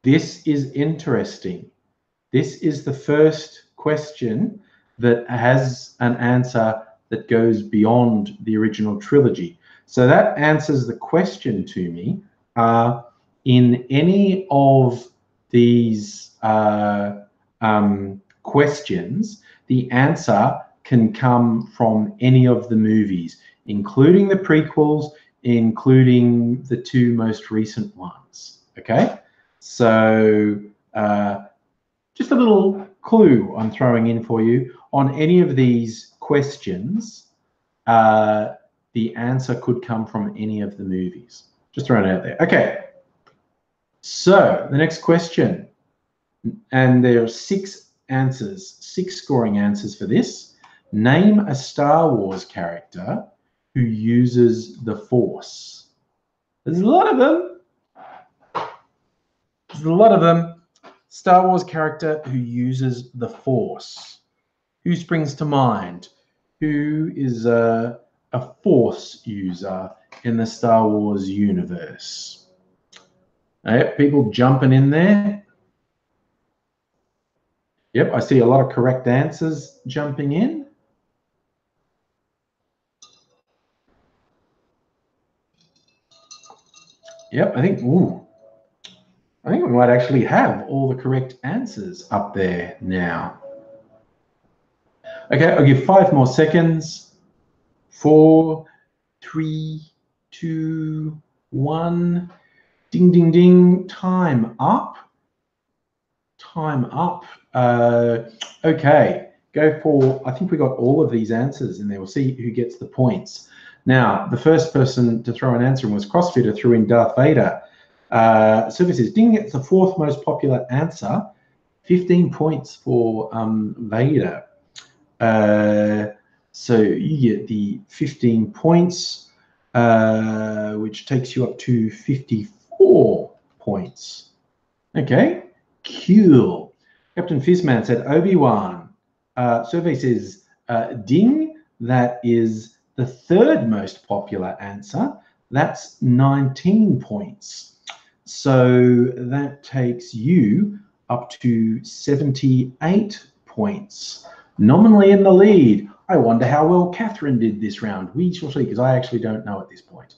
This is interesting. This is the first question that has an answer that goes beyond the original trilogy. So that answers the question to me. In any of these questions, the answer can come from any of the movies, including the prequels, including the 2 most recent ones. Okay, so just a little clue I'm throwing in for you. On any of these questions, the answer could come from any of the movies. Just throwing it out there. Okay, so the next question, and there are 6 answers, 6 scoring answers for this. Name a Star Wars character who uses the Force. There's a lot of them. There's a lot of them. Star Wars character who uses the Force. Who springs to mind? Who is a Force user in the Star Wars universe? Yep, people jumping in there. Yep, I see a lot of correct answers jumping in. Yep, I think we might actually have all the correct answers up there now. Okay, I'll give 5 more seconds. 4, 3, 2, 1. Ding, ding, ding. Time up. Time up. Okay, go for, I think we got all of these answers in there. We'll see who gets the points. Now, the first person to throw an answer in was Crossfitter, threw in Darth Vader. Survey says, ding, it's the 4th most popular answer. 15 points for Vader. So you get the 15 points, which takes you up to 54 points. Okay, cool. Captain Fizzman said Obi-Wan. Survey says ding, that is the 3rd most popular answer. That's 19 points. So that takes you up to 78 points. Nominally in the lead. I wonder how well Catherine did this round. We shall see, because I actually don't know at this point.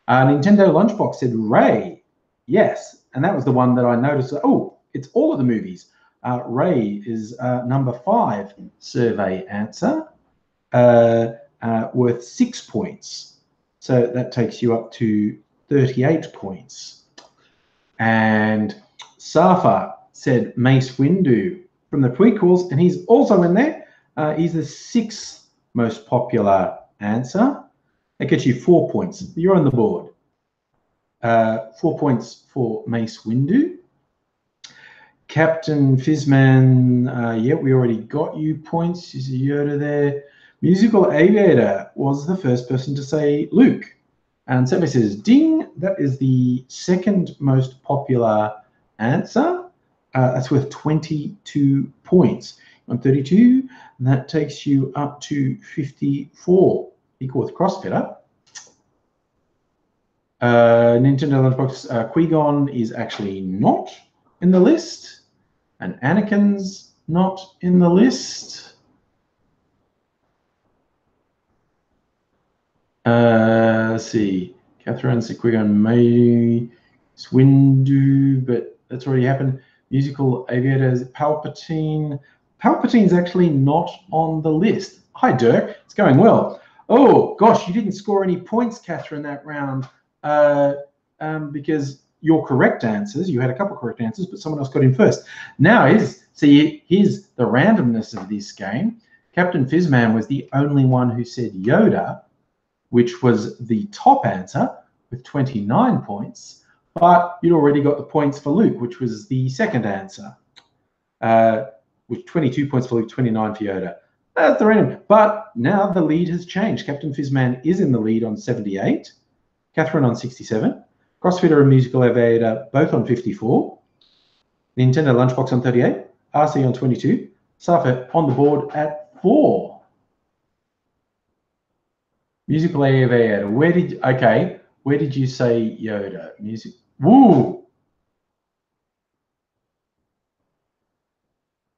Nintendo Lunchbox said Ray. Yes, and that was the one that I noticed. Oh, it's all of the movies. Ray is number 5 survey answer, worth 6 points. So that takes you up to 38 points. And Safa said Mace Windu from the prequels, and he's also in there. He's the 6th most popular answer. That gets you 4 points. You're on the board. 4 points for Mace Windu. Captain Fizzman, yeah, we already got you points. Is Yoda there? Musical Aviator was the first person to say Luke. And Sebe says, ding, that is the 2nd most popular answer. That's worth 22 points. On 32, and that takes you up to 54, equal with CrossFitter. Nintendo Lunchbox, Qui-Gon is actually not in the list, and Anakin's not in the list. Let's see, Catherine said Qui-Gon may Windu, but that's already happened. Musical Aviators, Palpatine. Palpatine's actually not on the list. Hi, Dirk. It's going well. Oh, gosh, you didn't score any points, Catherine, that round because your correct answers, you had a couple of correct answers, but someone else got in first. Now, here's the randomness of this game. Captain Fizzman was the only one who said Yoda, which was the top answer with 29 points, but you'd already got the points for Luke, which was the 2nd answer. With 22 points for Luke, 29 for Yoda. That's the random. But now the lead has changed. Captain Fizzman is in the lead on 78. Catherine on 67. CrossFitter and Musical Aviator both on 54. Nintendo Lunchbox on 38. RC on 22. Safa on the board at 4. Musical Aviator. Where did you say Yoda? Music. Woo!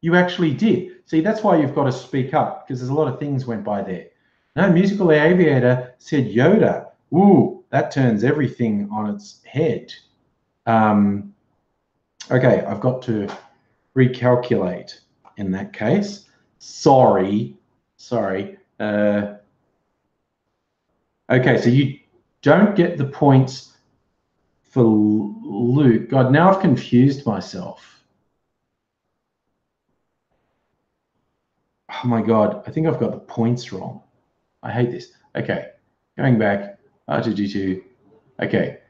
You actually did. See, that's why you've got to speak up, because there's a lot of things went by there. No, Musical Aviator said Yoda. Ooh, that turns everything on its head. Okay, I've got to recalculate in that case. Sorry. Okay, so you don't get the points for Luke. God, now I've confused myself. Oh my God, I think I've got the points wrong. I hate this. Okay, going back, R2D2. Okay.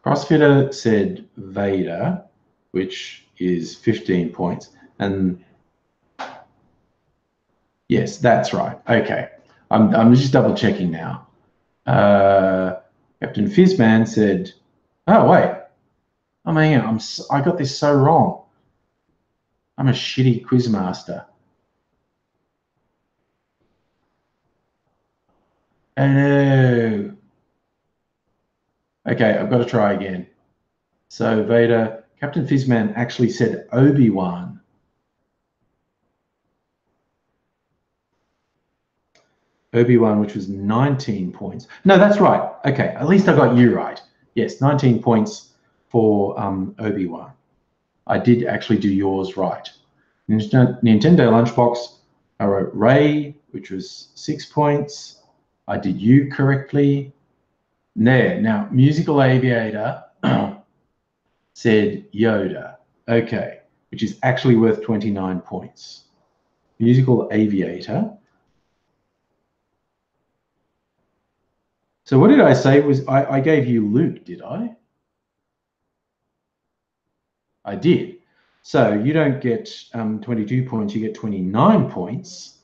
CrossFitter said Vader, which is 15 points. And yes, that's right. Okay. I'm just double checking now. Captain Fizzman said, oh, wait. Oh, man, I got this so wrong. I'm a shitty quizmaster. Oh no. Okay, I've got to try again. So Vader, Captain Fizzman actually said Obi-Wan. Obi-Wan, which was 19 points. No, that's right. Okay, at least I got you right. Yes, 19 points for Obi-Wan. I did actually do yours right. Nintendo Lunchbox, I wrote Ray, which was 6 points. I did you correctly. There. Now, Musical Aviator said Yoda. Okay, which is actually worth 29 points. Musical Aviator. So what did I say? I gave you Luke, did I? I did. So you don't get 22 points, you get 29 points.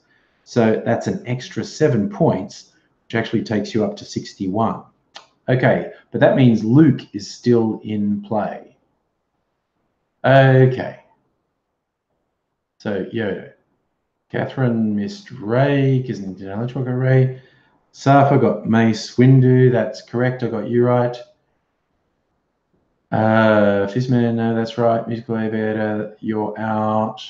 So that's an extra 7 points, which actually takes you up to 61. Okay, but that means Luke is still in play. Okay. So Yoda. Catherine missed Ray, because Nintendo Lunchbox got Ray. Safa got Mace Windu, that's correct, I got you right. Fizzman, no, that's right. Musical Aviator, you're out.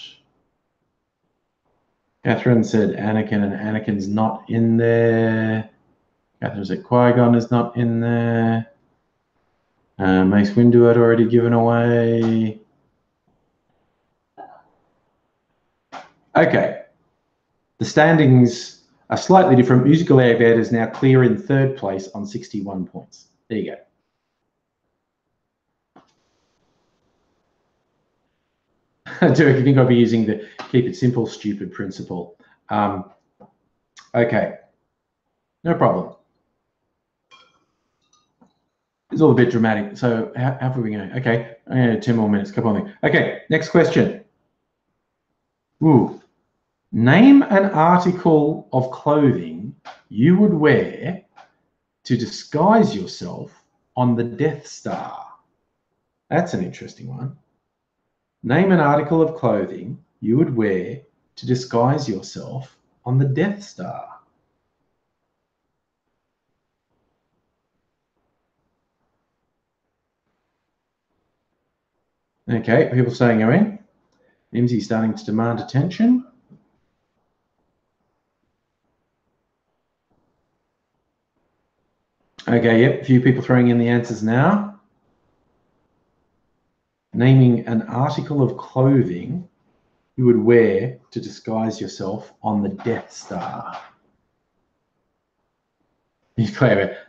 Catherine said Anakin, and Anakin's not in there. Catherine said Qui-Gon is not in there. Mace Windu had already given away. Okay. The standings are slightly different. Musical Aviator is now clear in third place on 61 points. There you go. Derek, you think I'll be using the keep it simple, stupid principle? Okay. No problem. It's all a bit dramatic. So how are we going? Okay, 10 more minutes. Couple of minutes. Okay, next question. Ooh. Name an article of clothing you would wear to disguise yourself on the Death Star. That's an interesting one. Name an article of clothing you would wear to disguise yourself on the Death Star. Okay, people saying go in. Imsy's starting to demand attention. Okay, yep, a few people throwing in the answers now. Naming an article of clothing you would wear to disguise yourself on the Death Star.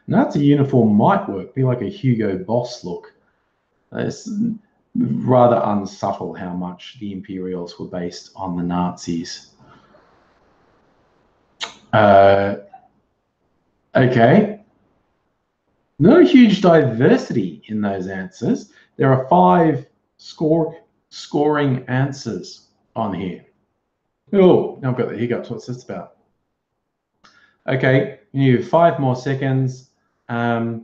Nazi uniform might work, be like a Hugo Boss look. It's rather unsubtle how much the Imperials were based on the Nazis. Okay. No huge diversity in those answers. There are 5 scoring answers on here. Oh, I've got the hiccups. What's this about? Okay, you have 5 more seconds. The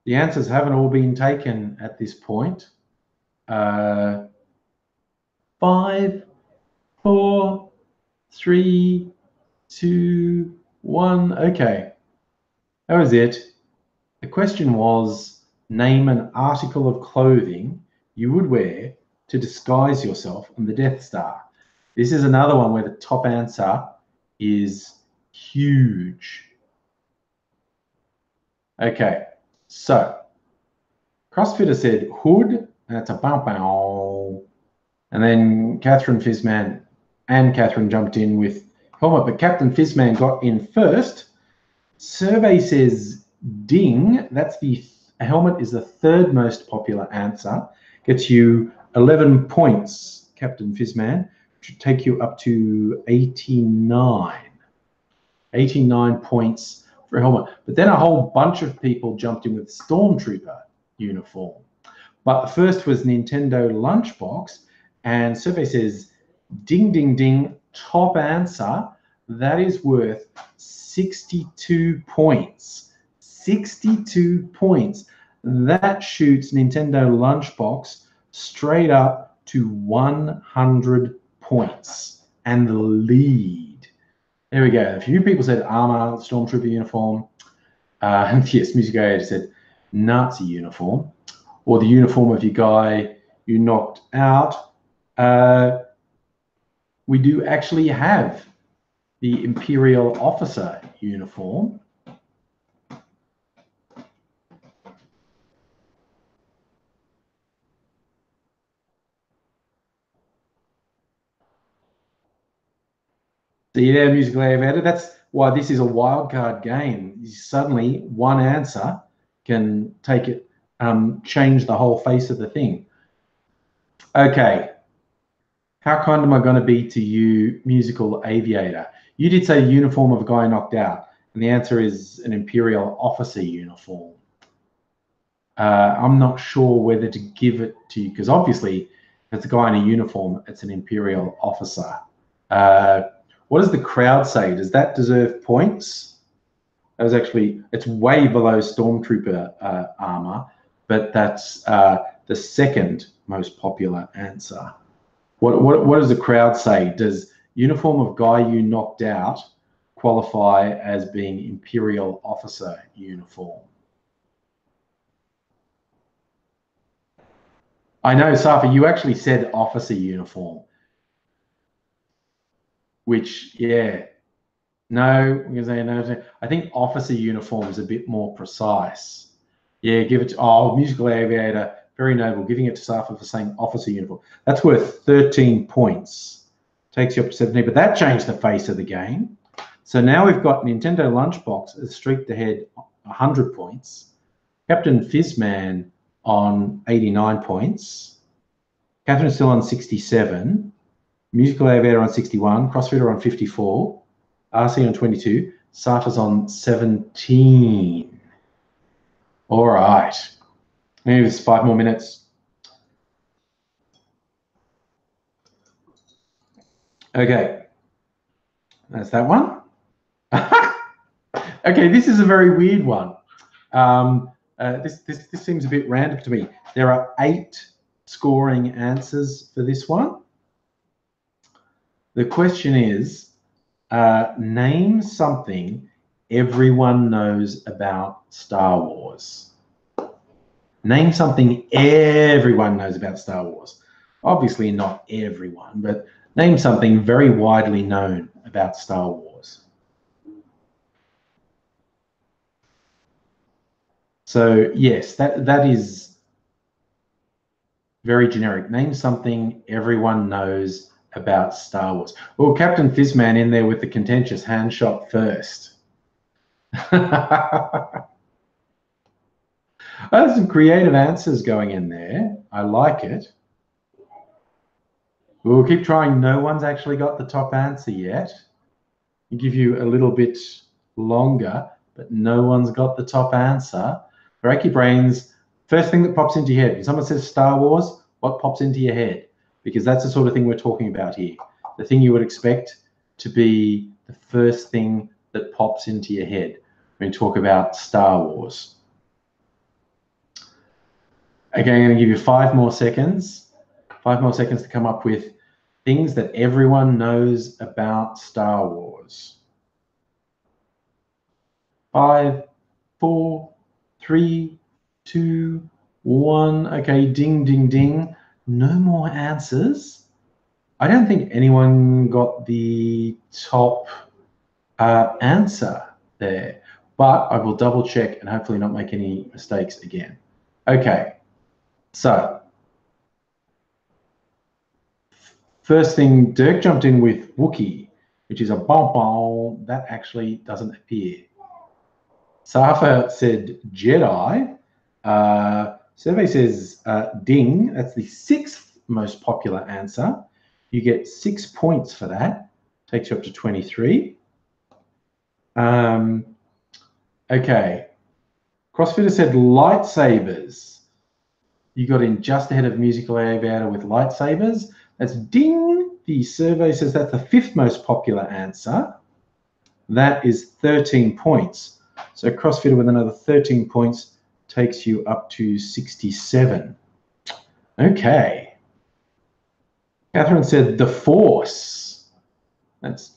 answers haven't all been taken at this point. 5, 4, 3, 2, 1. Okay, that was it. The question was, name an article of clothing you would wear to disguise yourself on the Death Star. This is another one where the top answer is huge. Okay, so CrossFitter said hood, and that's a bow bow. And then Catherine Fizman and Catherine jumped in with helmet, but Captain Fizman got in first. Survey says ding. That's the helmet is the 3rd most popular answer. Gets you 11 points, Captain Fizman. Should take you up to 89. 89 points for a helmet. But then a whole bunch of people jumped in with Stormtrooper uniform. But the first was Nintendo Lunchbox, and survey says ding, ding, ding, top answer. That is worth 62 points. 62 points. That shoots Nintendo Lunchbox straight up to 100 points and the lead. There we go. A few people said armor, Stormtrooper uniform. And yes, Music Aid said Nazi uniform, or the uniform of your guy you knocked out. We do actually have the Imperial officer uniform. So yeah, Musical Aviator, that's why this is a wildcard game. Suddenly, one answer can take it, change the whole face of the thing. Okay. How kind am I going to be to you, Musical Aviator? You did say uniform of a guy knocked out, and the answer is an Imperial officer uniform. I'm not sure whether to give it to you, because obviously, if it's a guy in a uniform, it's an Imperial officer. What does the crowd say? Does that deserve points? That was actually, it's way below Stormtrooper armor, but that's the 2nd most popular answer. What does the crowd say? Does uniform of guy you knocked out qualify as being Imperial officer uniform? I know, Safa, you actually said officer uniform. which, yeah, no, I'm gonna say no. I think officer uniform is a bit more precise. Yeah, give it to, oh, musical aviator, very noble, giving it to Safa for saying officer uniform. That's worth 13 points. Takes you up to 17, but that changed the face of the game. So now we've got Nintendo Lunchbox has streaked ahead 100 points. Captain Fizzman on 89 points. Catherine still on 67. Musical Aviator on 61. CrossFitter on 54. RC on 22. Safa's on 17. All right. Maybe it's 5 more minutes. Okay. That's that one. Okay, this is a very weird one. This seems a bit random to me. There are 8 scoring answers for this one. The question is, name something everyone knows about Star Wars. Name something everyone knows about Star Wars. Obviously not everyone, but name something very widely known about Star Wars. So yes, that is very generic. Name something everyone knows about Star Wars. Well, Captain Fizzman in there with the contentious hand shot first. There's some creative answers going in there. I like it. We'll keep trying. No one's actually got the top answer yet. I'll give you a little bit longer, but no one's got the top answer. Break your brains. First thing that pops into your head. When someone says Star Wars, what pops into your head? Because that's the sort of thing we're talking about here. The thing you would expect to be the first thing that pops into your head when you talk about Star Wars. Okay, I'm going to give you 5 more seconds. 5 more seconds to come up with things that everyone knows about Star Wars. 5, 4, 3, 2, 1. Okay, ding, ding, ding. No more answers. I don't think anyone got the top answer there, but I will double check and hopefully not make any mistakes again. Okay, so first thing, Dirk jumped in with Wookiee, which is a bon that actually doesn't appear. Safa said Jedi. Survey says ding. That's the 6th most popular answer. You get 6 points for that. Takes you up to 23. Okay. CrossFitter said lightsabers. You got in just ahead of Musical Aviator with lightsabers. That's ding. The survey says that's the 5th most popular answer. That is 13 points. So CrossFitter with another 13 points takes you up to 67. Okay. Catherine said the Force. That's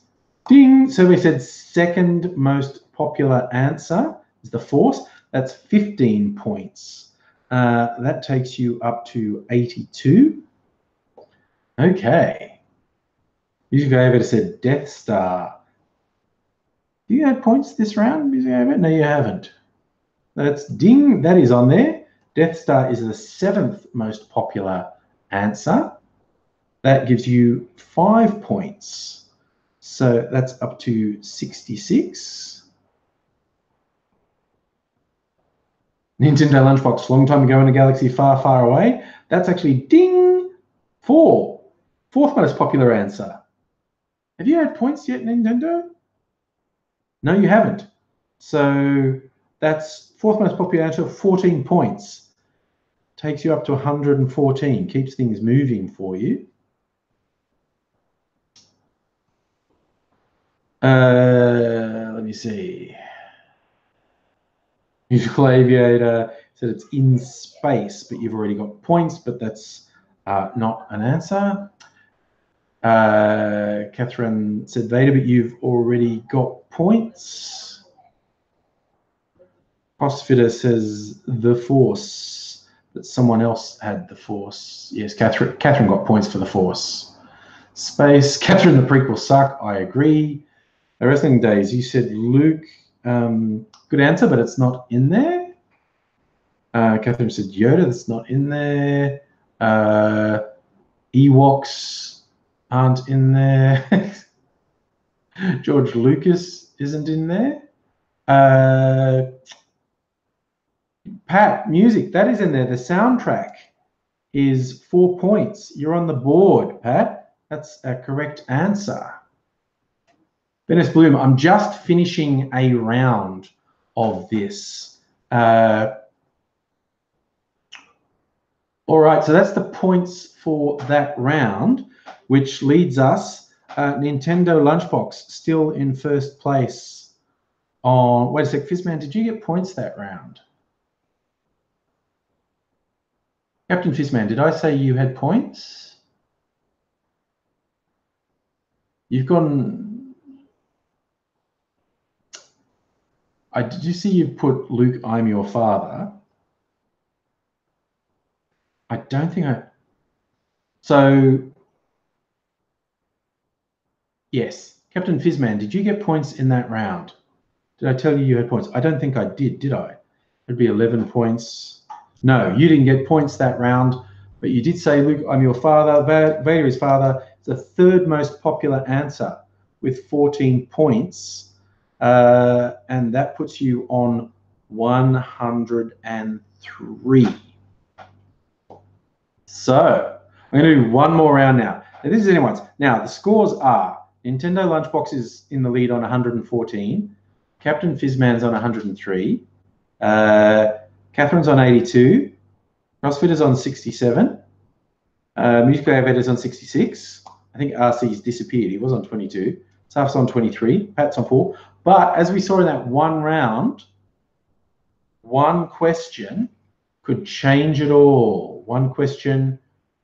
ding. Survey said 2nd most popular answer is the Force. That's 15 points. That takes you up to 82. Okay. Music Aviator said Death Star. You had points this round, Music Aviator? No, you haven't. That's ding. That is on there. Death Star is the 7th most popular answer. That gives you 5 points. So that's up to 66. Nintendo Lunchbox, long time ago in a galaxy far, far away. That's actually ding. 4. 4th most popular answer. Have you had points yet, Nintendo? No, you haven't. So that's 4th most popular answer, 14 points. Takes you up to 114. Keeps things moving for you. Let me see. Musical Aviator said it's in space, but you've already got points, but that's not an answer. Catherine said Vader, but you've already got points. CrossFitter says the Force, but someone else had the Force. Yes, Catherine got points for the Force. Space. Catherine, the prequels suck. I agree. The Wrestling Days, you said Luke. Good answer, but it's not in there. Catherine said Yoda. That's not in there. Ewoks aren't in there. George Lucas isn't in there. Pat, music, that is in there. The soundtrack is 4 points. You're on the board, Pat. That's a correct answer. Venice Bloom, I'm just finishing a round of this. All right, so that's the points for that round, which leads us, Nintendo Lunchbox still in first place on, wait a sec, Fizzman, did you get points that round? Captain Fizzman, did I say you had points? You've gone, did you see you've put Luke, I'm your father? I don't think so yes, Captain Fizzman, did you get points in that round? Did I tell you you had points? I don't think I did I? It'd be 11 points. No, you didn't get points that round, but you did say, Luke, I'm your father. Vader is father. It's the third most popular answer with 14 points. And that puts you on 103. So I'm going to do one more round now. Now this is anyone's. Now the scores are Nintendo Lunchbox is in the lead on 114. Captain Fizzman's on 103. Catherine's on 82. CrossFitter's on 67. Musical Aviator's on 66. I think RC's disappeared. He was on 22. Saf's on 23. Pat's on 4. But as we saw in that one round, one question could change it all. One question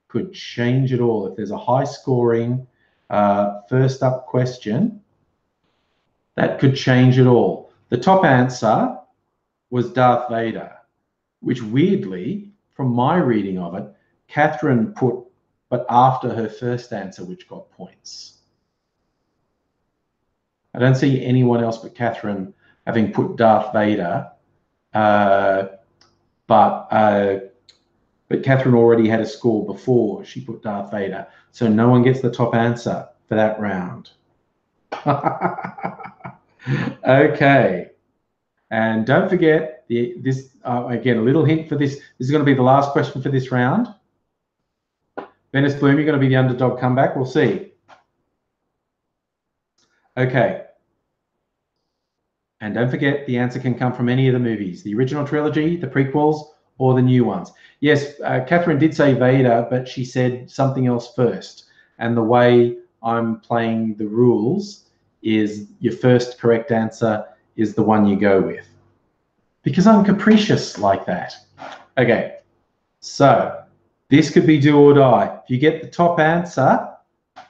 could change it all. If there's a high scoring first up question, that could change it all. The top answer was Darth Vader, which weirdly, from my reading of it, Catherine put, but after her first answer, which got points. I don't see anyone else but Catherine having put Darth Vader, but Catherine already had a score before she put Darth Vader, so no one gets the top answer for that round. Okay, and don't forget this. Again, a little hint for this. This is going to be the last question for this round. Venice Bloom, you're going to be the underdog comeback. We'll see. Okay. And don't forget, the answer can come from any of the movies, the original trilogy, the prequels, or the new ones. Yes, Catherine did say Vader, but she said something else first. And the way I'm playing the rules is your first correct answer is the one you go with. Because I'm capricious like that. Okay, so this could be do or die. If you get the top answer,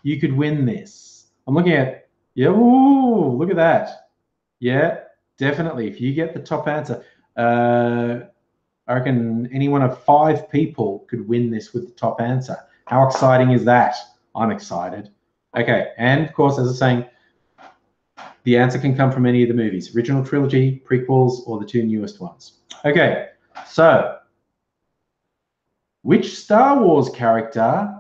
you could win this. I'm looking at, yeah, ooh, look at that. Yeah, definitely. If you get the top answer, I reckon any one of 5 people could win this with the top answer. How exciting is that? I'm excited. Okay, and of course, as I was saying, the answer can come from any of the movies, original trilogy, prequels, or the 2 newest ones. Okay, so which Star Wars character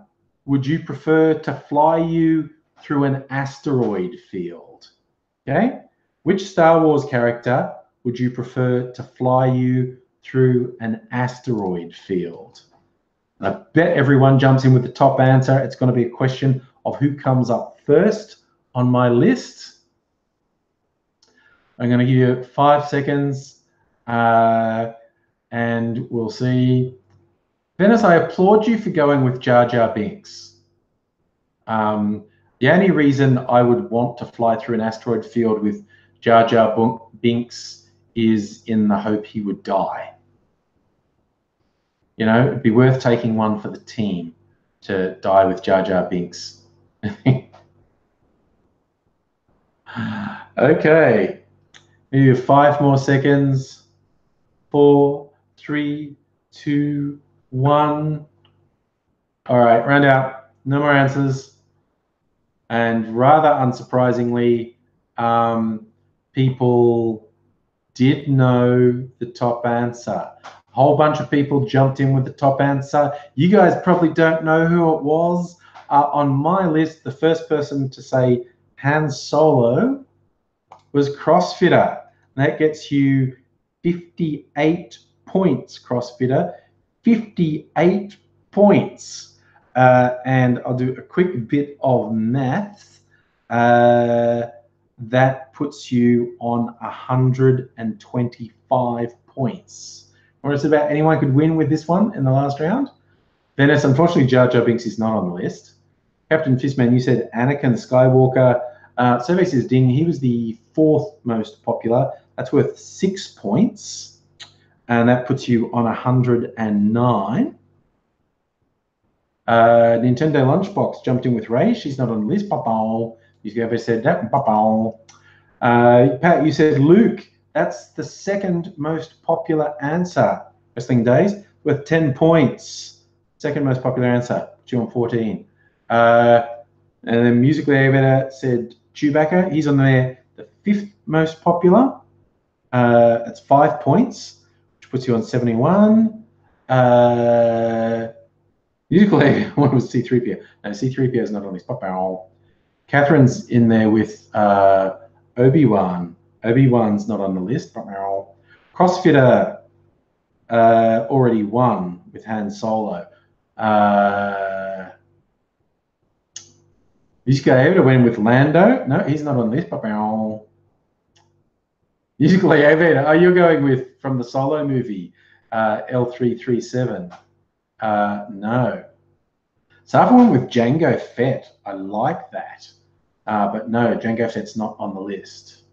would you prefer to fly you through an asteroid field? Okay, which Star Wars character would you prefer to fly you through an asteroid field? And I bet everyone jumps in with the top answer. It's going to be a question of who comes up first on my list. I'm going to give you 5 seconds and we'll see. Venice, I applaud you for going with Jar Jar Binks. The only reason I would want to fly through an asteroid field with Jar Jar Binks is in the hope he would die. You know, it'd be worth taking one for the team to die with Jar Jar Binks. Okay, maybe 5 more seconds. 4, 3, 2, 1. All right, round out. No more answers. And rather unsurprisingly, people did know the top answer. A whole bunch of people jumped in with the top answer. You guys probably don't know who it was. On my list, the first person to say Han Solo was CrossFitter. That gets you 58 points, CrossFitter. 58 points. And I'll do a quick bit of maths. That puts you on 125 points. What is it about? Anyone could win with this one in the last round? Dennis, unfortunately, Jar Jar Binks is not on the list. Captain Fishman, you said Anakin Skywalker. Survey says Ding, he was the 4th most popular. That's worth 6 points. And that puts you on 109. Nintendo Lunchbox jumped in with Ray. She's not on the list. Papa. You ever said that? Papa. Pat, you said Luke. That's the 2nd most popular answer. Wrestling Days with 10 points. 2nd most popular answer. Put you on 14. And then Musically Aviator said Chewbacca. He's on there, the 5th most popular. That's 5 points, which puts you on 71. Musical Aviator, one was C3PO. No, C3PO is not on this. Catherine's in there with Obi-Wan. Obi-Wan's not on the list. CrossFitter already won with Han Solo. Musical Aviator went with Lando. No, he's not on this. Musical Aviator. Oh, you're going with from the Solo movie, L337. No. Safa went with Jango Fett. I like that. But no, Jango Fett's not on the list.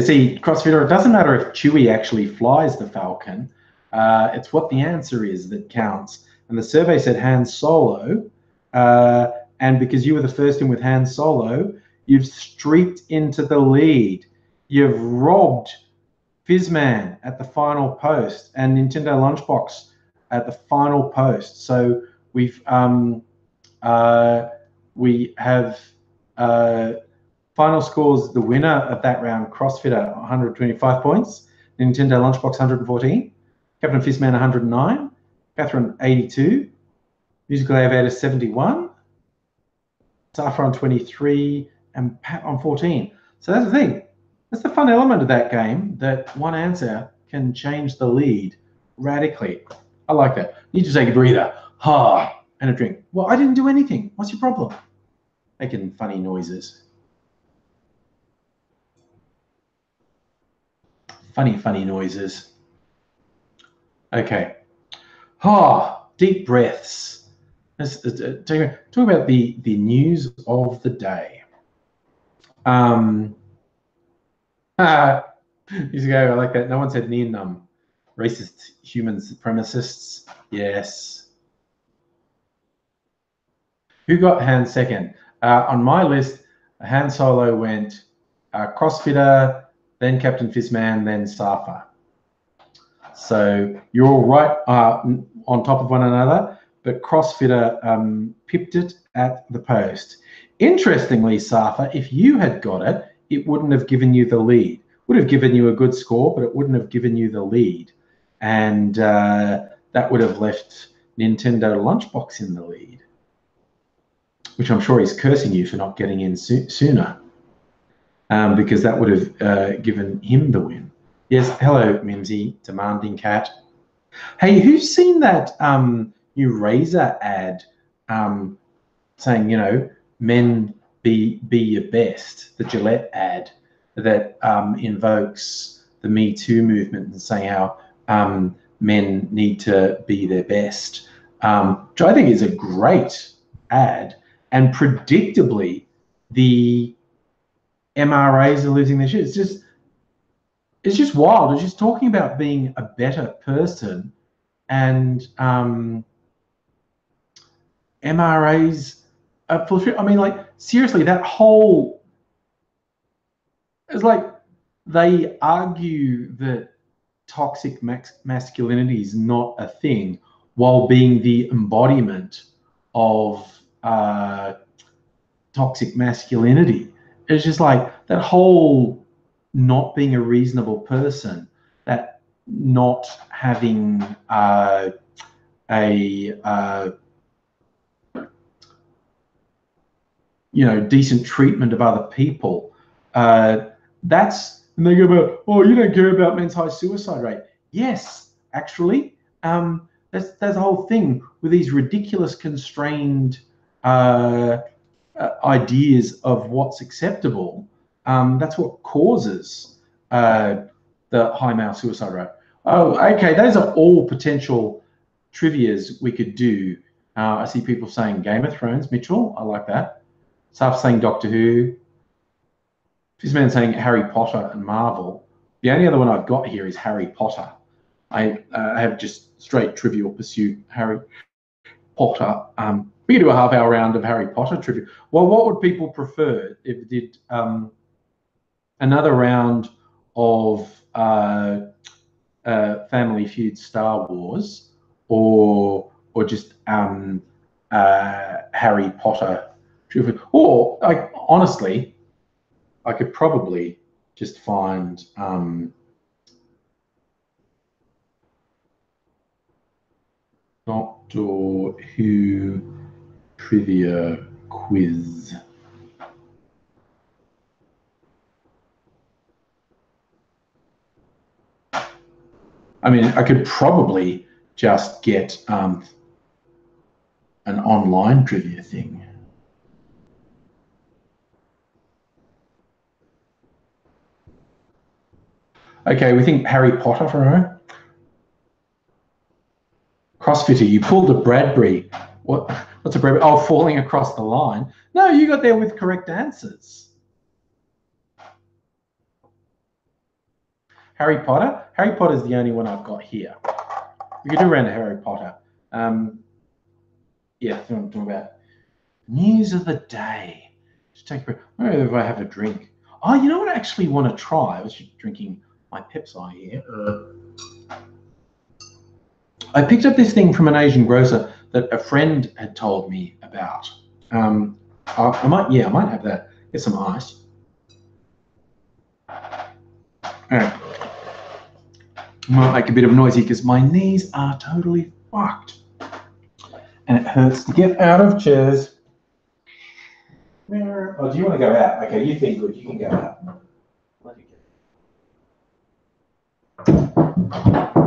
See, CrossFitter, it doesn't matter if Chewie actually flies the Falcon. It's what the answer is that counts. And the survey said Han Solo. And because you were the first in with Han Solo, you've streaked into the lead. You've robbed Fizzman at the final post and Nintendo Lunchbox at the final post. So we have final scores. The winner of that round, CrossFitter, 125 points. Nintendo Lunchbox, 114. Captain Fizzman, 109. Catherine, 82. Musical Aviator, 71. Safra on 23 and Pat on 14. So that's the thing. That's the fun element of that game, that one answer can change the lead radically. I like that. Need to take a breather, and a drink. Well, I didn't do anything. What's your problem? Making funny noises. Funny noises. Okay. Deep breaths. Let's talk about the news of the day. Years ago, I like that. No one said near num. Racist human supremacists. Yes. Who got Han second? On my list, Han Solo went CrossFitter, then Captain Fizzman, then Safa. So you're all right on top of one another, but CrossFitter pipped it at the post. Interestingly, Safa, if you had got it, it wouldn't have given you the lead. Would have given you a good score, but it wouldn't have given you the lead. And that would have left Nintendo Lunchbox in the lead, which I'm sure he's cursing you for not getting in sooner, because that would have given him the win. Yes, hello, Mimsy, demanding cat. Hey, who's seen that new Razor ad saying, you know, men be your best, the Gillette ad that invokes the Me Too movement and saying how men need to be their best, which I think is a great ad. And predictably, the MRAs are losing their shit. It's just wild. It's just talking about being a better person, and MRAs are full shit. I mean, like, seriously, that whole is like, they argue that toxic masculinity is not a thing, while being the embodiment of toxic masculinity. It's just like that whole not being a reasonable person, that not having decent treatment of other people. And they go about, oh, you don't care about men's high suicide rate. Yes, actually, that's the whole thing with these ridiculous constrained ideas of what's acceptable. That's what causes the high male suicide rate. Oh, okay, those are all potential trivias we could do. I see people saying Game of Thrones, Mitchell, I like that. Saf saying Doctor Who. Fizzman saying Harry Potter and Marvel. The only other one I've got here is Harry Potter. I have just straight Trivial Pursuit Harry Potter. We could do a half-hour round of Harry Potter trivia. Well, what would people prefer if we did another round of Family Feud Star Wars, or just Harry Potter trivia? Or honestly, I could probably just find Doctor Who trivia quiz. I mean, I could probably just get an online trivia thing. Okay, we think Harry Potter for her. CrossFitter, you pulled a Bradbury. What's a Bradbury? Oh, falling across the line. No, you got there with correct answers. Harry Potter? Harry Potter's the only one I've got here. We could do around Harry Potter. Yeah, talking about news of the day. Just take a break. Maybe if I have a drink. Oh, you know what I actually want to try? I was just drinking my Pepsi here. I picked up this thing from an Asian grocer that a friend had told me about. I might have that. Get some ice. All right. Might make a bit of noisy because my knees are totally fucked. And it hurts to get out of chairs. Oh, do you want to go out? Okay, you think good. You can go out.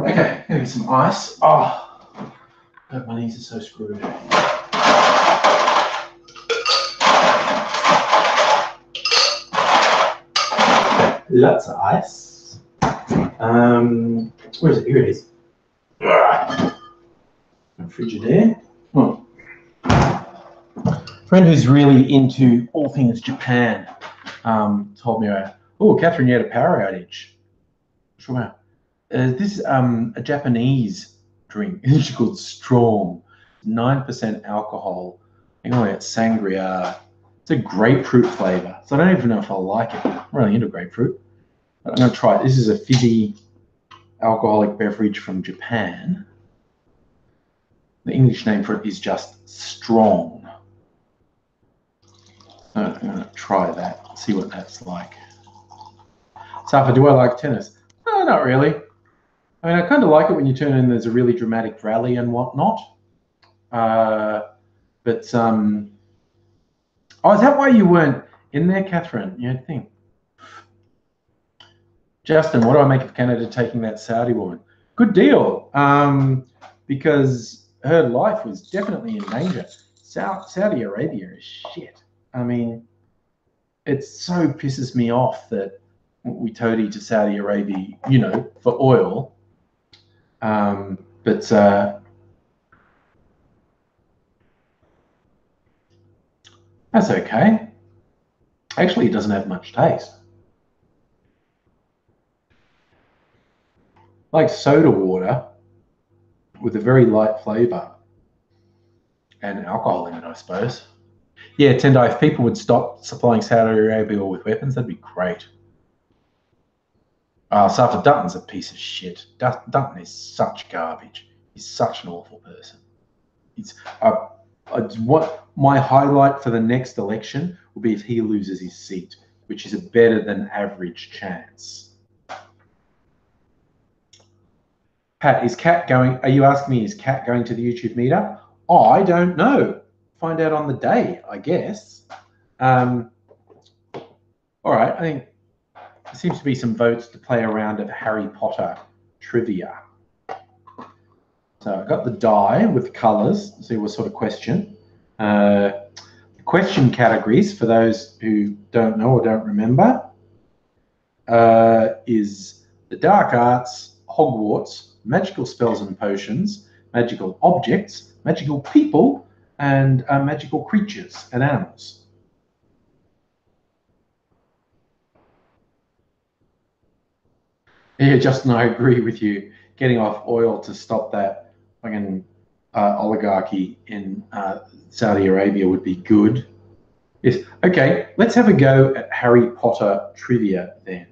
Okay, gonna get some ice. Oh, God, my knees are so screwed. Lots of ice. Where is it? Here it is. Frigidaire. Oh. Friend who's really into all things Japan told me, oh, Catherine, you had a power outage. Sure. This is a Japanese drink. It's called Strong, 9% alcohol. I think it's sangria. It's a grapefruit flavor. So I don't even know if I'll like it. I'm really into grapefruit. But I'm going to try it. This is a fizzy alcoholic beverage from Japan. The English name for it is just Strong. So I'm going to try that, see what that's like. Safa, do I like tennis? No, not really. I mean, I kind of like it when you turn in there's a really dramatic rally and whatnot. Oh, is that why you weren't in there, Catherine? You think. Justin, what do I make of Canada taking that Saudi woman? Good deal, because her life was definitely in danger. Saudi Arabia is shit. I mean, it so pisses me off that we toady to Saudi Arabia, you know, for oil. But that's okay. Actually, it doesn't have much taste. Like soda water with a very light flavor and alcohol in it, I suppose. Yeah, Tendai, if people would stop supplying Saudi Arabia with weapons, that'd be great. Safra Dutton's a piece of shit. Dutton is such garbage. He's such an awful person. He's what my highlight for the next election will be if he loses his seat, which is a better than average chance. Pat, is Kat going? Are you asking me, is Kat going to the YouTube meetup? Oh, I don't know. Find out on the day, I guess. All right, I think there seems to be some votes to play around of Harry Potter trivia. So I got the die with the colours. See what sort of question. Question categories, for those who don't know or don't remember, is the dark arts, Hogwarts, magical spells and potions, magical objects, magical people, and magical creatures and animals. Yeah, Justin, I agree with you. Getting off oil to stop that fucking oligarchy in Saudi Arabia would be good. Yes. Okay, let's have a go at Harry Potter trivia then.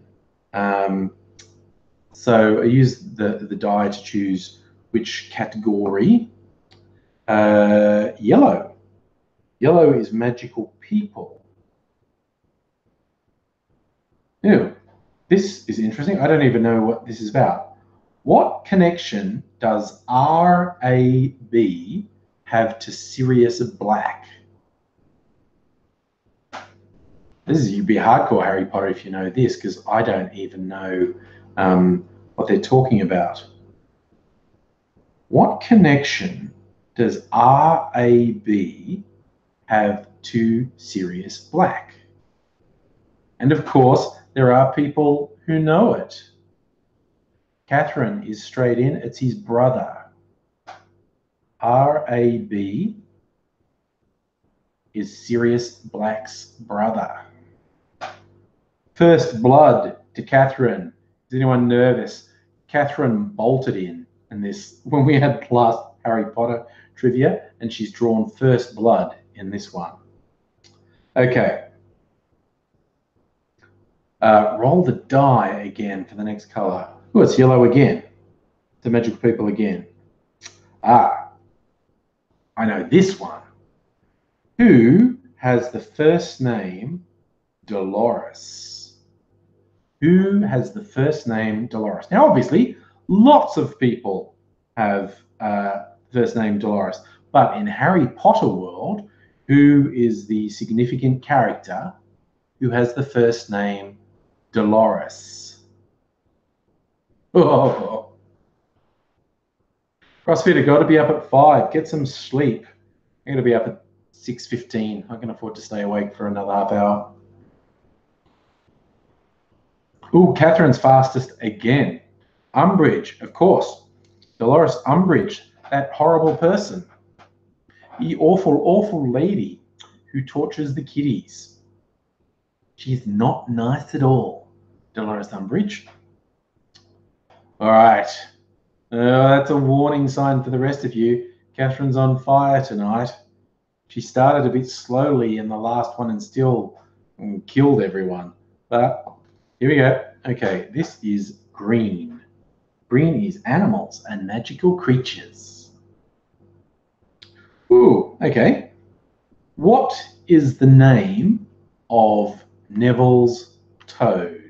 So I use the die to choose which category. Yellow. Yellow is magical people. Ew, this is interesting. I don't even know what this is about. What connection does RAB have to Sirius Black? You'd be hardcore Harry Potter if you know this, because I don't even know what they're talking about. What connection does RAB have to Sirius Black? And of course, there are people who know it. Catherine is straight in. It's his brother. RAB is Sirius Black's brother. First blood to Catherine. Is anyone nervous? Catherine bolted in this when we had last Harry Potter trivia, and she's drawn first blood in this one. Okay. Roll the die again for the next color. Oh, it's yellow again. The magical people again. I know this one. Who has the first name Dolores? Who has the first name Dolores? Now, obviously, lots of people have first name Dolores, but in Harry Potter world, who is the significant character who has the first name Dolores? Oh. CrossFitter, got to be up at 5. Get some sleep. I'm going to be up at 6:15. I can afford to stay awake for another half hour. Ooh, Catherine's fastest again. Umbridge, of course. Dolores Umbridge, that horrible person. The awful, awful lady who tortures the kiddies. She's not nice at all, Dolores Umbridge. All right. That's a warning sign for the rest of you. Catherine's on fire tonight. She started a bit slowly in the last one and still killed everyone. But here we go. Okay, this is green. Green is animals and magical creatures. Ooh, okay. What is the name of Neville's toad?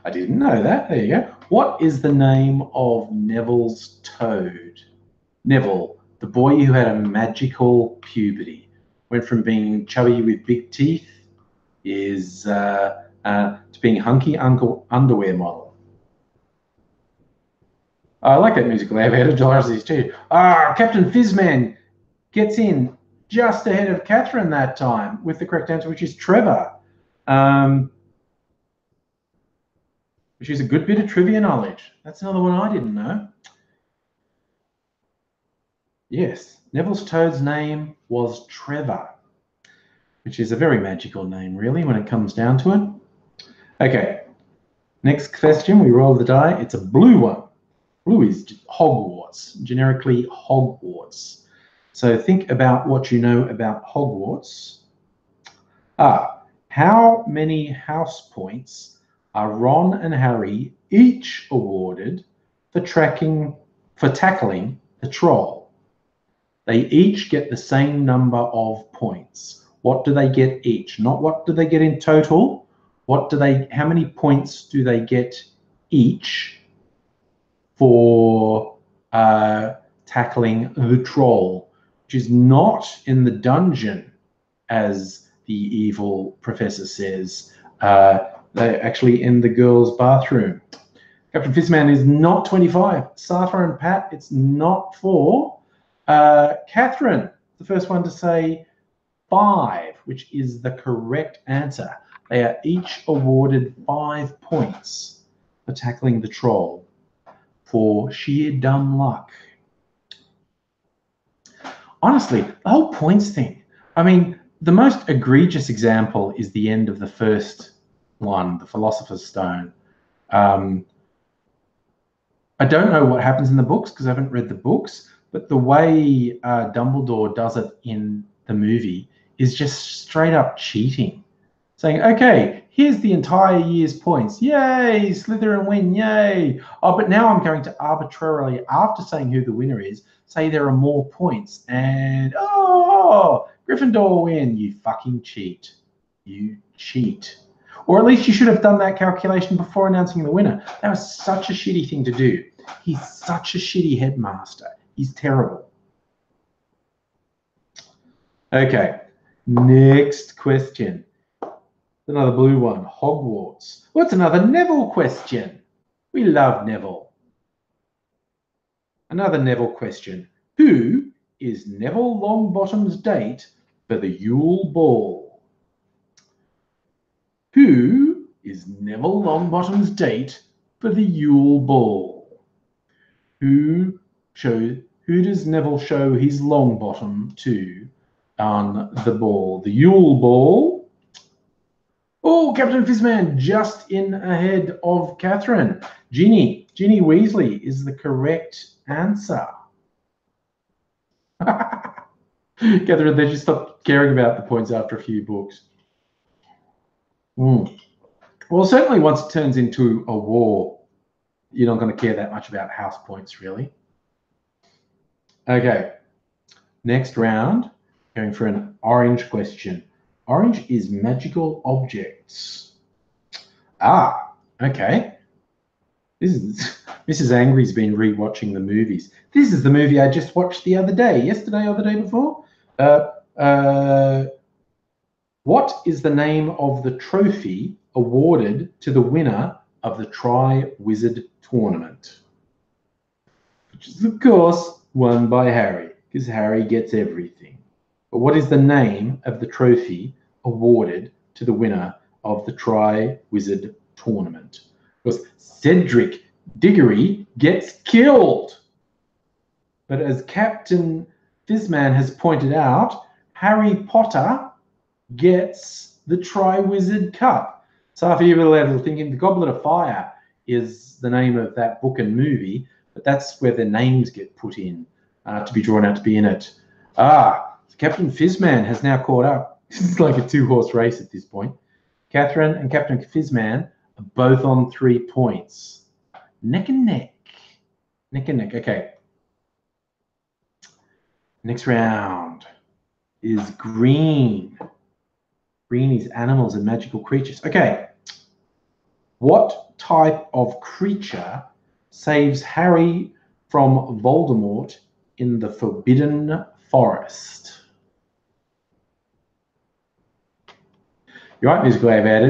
I didn't know that. There you go. What is the name of Neville's toad? Neville, the boy who had a magical puberty, went from being chubby with big teeth to being hunky uncle underwear model. I like that musical. They have added Dorothy's too. Captain Fizzman gets in just ahead of Catherine that time with the correct answer, which is Trevor. Which is a good bit of trivia knowledge. That's another one I didn't know. Yes, Neville's toad's name was Trevor, which is a very magical name, really, when it comes down to it. Okay, next question, we roll the die. It's a blue one. Blue is Hogwarts, generically Hogwarts. So think about what you know about Hogwarts. How many house points are Ron and Harry each awarded for tackling the troll? They each get the same number of points. What do they get each? Not what do they get in total. How many points do they get each for tackling the troll, which is not in the dungeon, as the evil professor says. They're actually in the girls' bathroom. Captain Fizzman is not 25. Safa and Pat, it's not 4. Catherine, the first one to say 5, which is the correct answer. They are each awarded 5 points for tackling the troll for sheer dumb luck. Honestly, the whole points thing. I mean, the most egregious example is the end of the first one, the Philosopher's Stone. I don't know what happens in the books because I haven't read the books, but the way Dumbledore does it in the movie is just straight up cheating. Saying, okay, here's the entire year's points. Yay, Slytherin win, yay. Oh, but now I'm going to arbitrarily, after saying who the winner is, say there are more points. And, oh, Gryffindor win. You fucking cheat. You cheat. Or at least you should have done that calculation before announcing the winner. That was such a shitty thing to do. He's such a shitty headmaster. He's terrible. Okay, next question. Another blue one, Hogwarts. What's another Neville question? We love Neville. Another Neville question. Who is Neville Longbottom's date for the Yule Ball? Who is Neville Longbottom's date for the Yule Ball? Who does Neville show his Longbottom to on the ball? The Yule Ball. Oh, Captain Fizzman just in ahead of Catherine. Ginny Weasley is the correct answer. Catherine, they just stopped caring about the points after a few books. Well, certainly once it turns into a war, you're not going to care that much about house points, really. Okay, next round, going for an orange question. Orange is magical objects. Ah, okay. Mrs. Angry's been rewatching the movies. This is the movie I just watched the other day, yesterday or the day before. What is the name of the trophy awarded to the winner of the Tri-Wizard tournament? Which is, of course, won by Harry, because Harry gets everything. But what is the name of the trophy awarded to the winner of the Tri-Wizard tournament? Because Cedric Diggory gets killed. But as Captain Fizzman has pointed out, Harry Potter gets the Tri-Wizard Cup. So if you're thinking the Goblet of Fire is the name of that book and movie, but that's where the names get put in to be drawn out to be in it. Captain Fizzman has now caught up. It's like a 2-horse race at this point. Catherine and Captain Fizzman are both on 3 points. Neck and neck. Neck and neck. Okay. Next round is green. Green is animals and magical creatures. Okay. What type of creature saves Harry from Voldemort in the Forbidden Forest? You're right, Musical Aviator.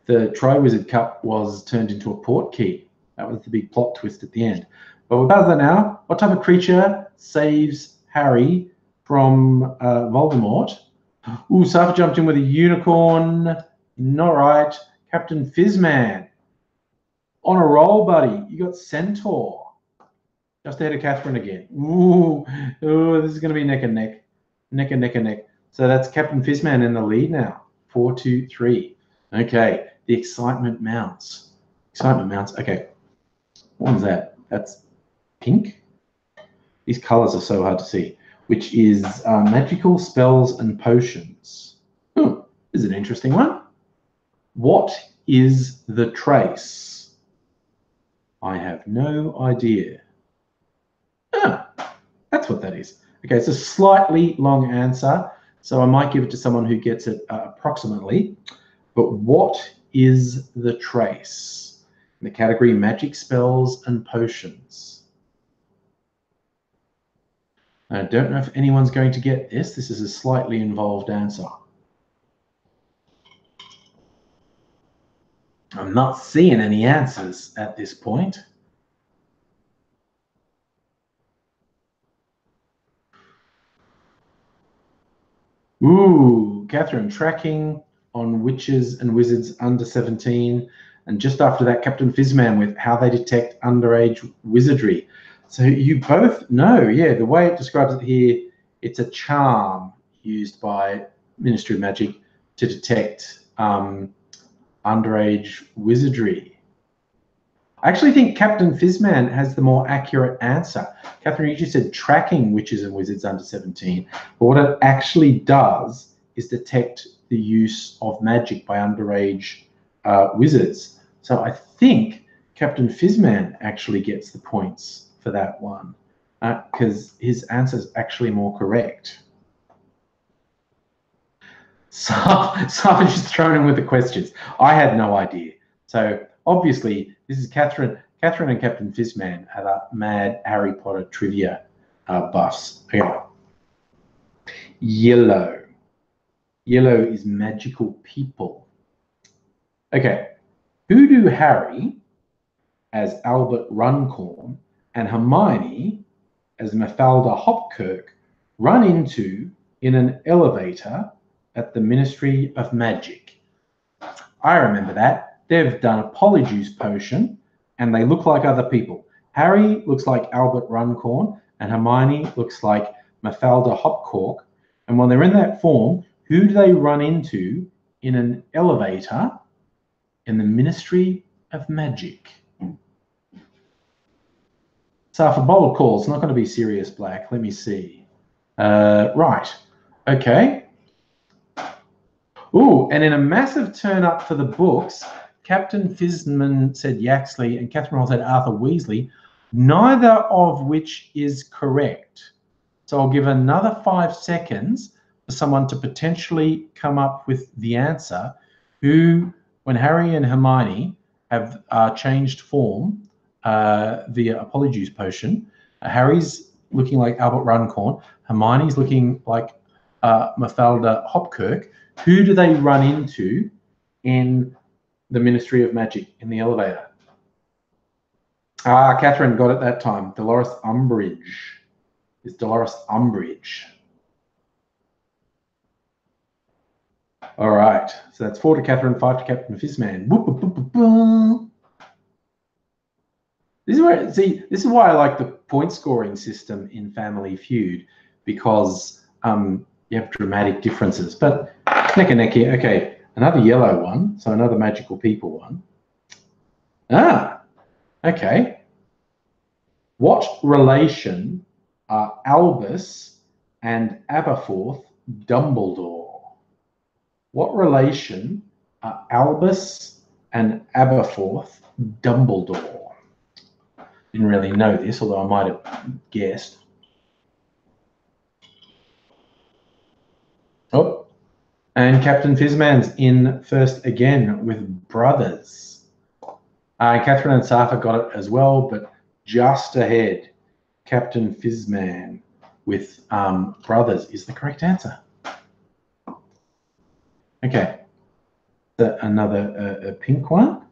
The Tri-Wizard Cup was turned into a portkey. That was the big plot twist at the end. But we're past that now. What type of creature saves Harry from Voldemort? Ooh, Safa jumped in with a unicorn. Not right. Captain Fizzman. On a roll, buddy. You got Centaur. Just ahead of Catherine again. Ooh, this is going to be neck and neck. Neck and neck and neck. So that's Captain Fizzman in the lead now. 4-2-3. Okay, the excitement mounts. Excitement mounts. Okay, what one's that? That's pink. These colors are so hard to see. Which is magical spells and potions. This This is an interesting one. What is the trace? I have no idea. Ah, that's what that is. Okay, it's a slightly long answer, so I might give it to someone who gets it approximately. But what is the trace? In the category magic spells and potions. I don't know if anyone's going to get this. This is a slightly involved answer. I'm not seeing any answers at this point. Ooh, Catherine, tracking on witches and wizards under 17. And just after that, Captain Fizzman with how they detect underage wizardry. So you both know, yeah, the way it describes it here, it's a charm used by Ministry of Magic to detect underage wizardry. I actually think Captain Fizzman has the more accurate answer. Catherine, you just said tracking witches and wizards under 17, but what it actually does is detect the use of magic by underage wizards. So I think Captain Fizzman actually gets the points for that one because his answer is actually more correct. So I'm just throwing in with the questions. I had no idea. So obviously, this is Catherine. Catherine and Captain Fizzman are mad Harry Potter trivia buffs. Okay. Yellow. Yellow is magical people. Okay. Who do Harry as Albert Runcorn and Hermione as Mafalda Hopkirk run into in an elevator at the Ministry of Magic? I remember that. They've done a Polyjuice potion and they look like other people. Harry looks like Albert Runcorn and Hermione looks like Mafalda Hopkirk. And when they're in that form, who do they run into in an elevator in the Ministry of Magic? So for bold calls, it's not going to be Sirius Black. Let me see. Right. Okay. Ooh, and in a massive turn up for the books, Captain Fizzman said Yaxley and Catherine Hall said Arthur Weasley, neither of which is correct. So I'll give another 5 seconds for someone to potentially come up with the answer who, when Harry and Hermione have changed form via a Polyjuice potion, Harry's looking like Albert Runcorn, Hermione's looking like Mafalda Hopkirk. Who do they run into in the Ministry of Magic in the elevator? Catherine got it that time. Dolores Umbridge. Is Dolores Umbridge. All right. So that's 4 to Catherine, 5 to Captain Fizzman. This is where, see, this is why I like the point scoring system in Family Feud, because you have dramatic differences. But neck and neck here. Okay, another yellow one. So another magical people one. Okay. What relation are Albus and Aberforth Dumbledore? What relation are Albus and Aberforth Dumbledore? Didn't really know this, although I might have guessed. Oh, and Captain Fizzman's in first again with brothers. Catherine and Safa got it as well, but just ahead, Captain Fizzman with brothers is the correct answer. Okay, another pink one,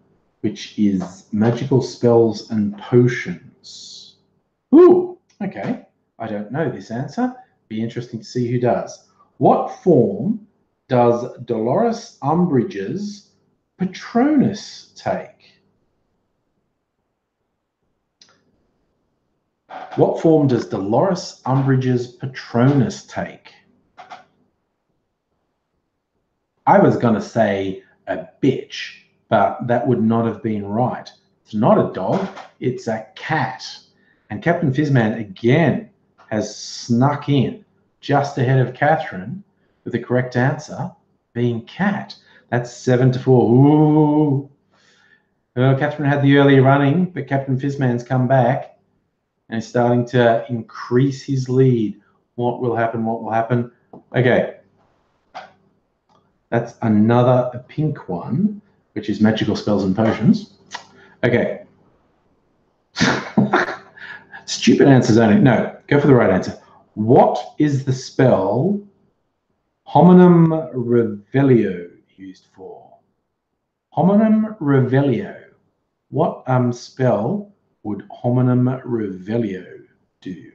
which is magical spells and potions. Ooh, okay. I don't know this answer. Be interesting to see who does. What form does Dolores Umbridge's Patronus take? What form does Dolores Umbridge's Patronus take? I was going to say a bitch, but that would not have been right. It's not a dog, it's a cat. And Captain Fizzman again has snuck in just ahead of Catherine with the correct answer. being cat. That's 7-4. Ooh. Well, Catherine had the early running, but Captain Fizzman's come back and is starting to increase his lead. What will happen? What will happen? Okay. That's another pink one, which is magical spells and potions. Okay. Stupid answers only. No, go for the right answer. What is the spell Hominum Revelio used for? Hominum Revelio. What spell would Hominum Revelio do?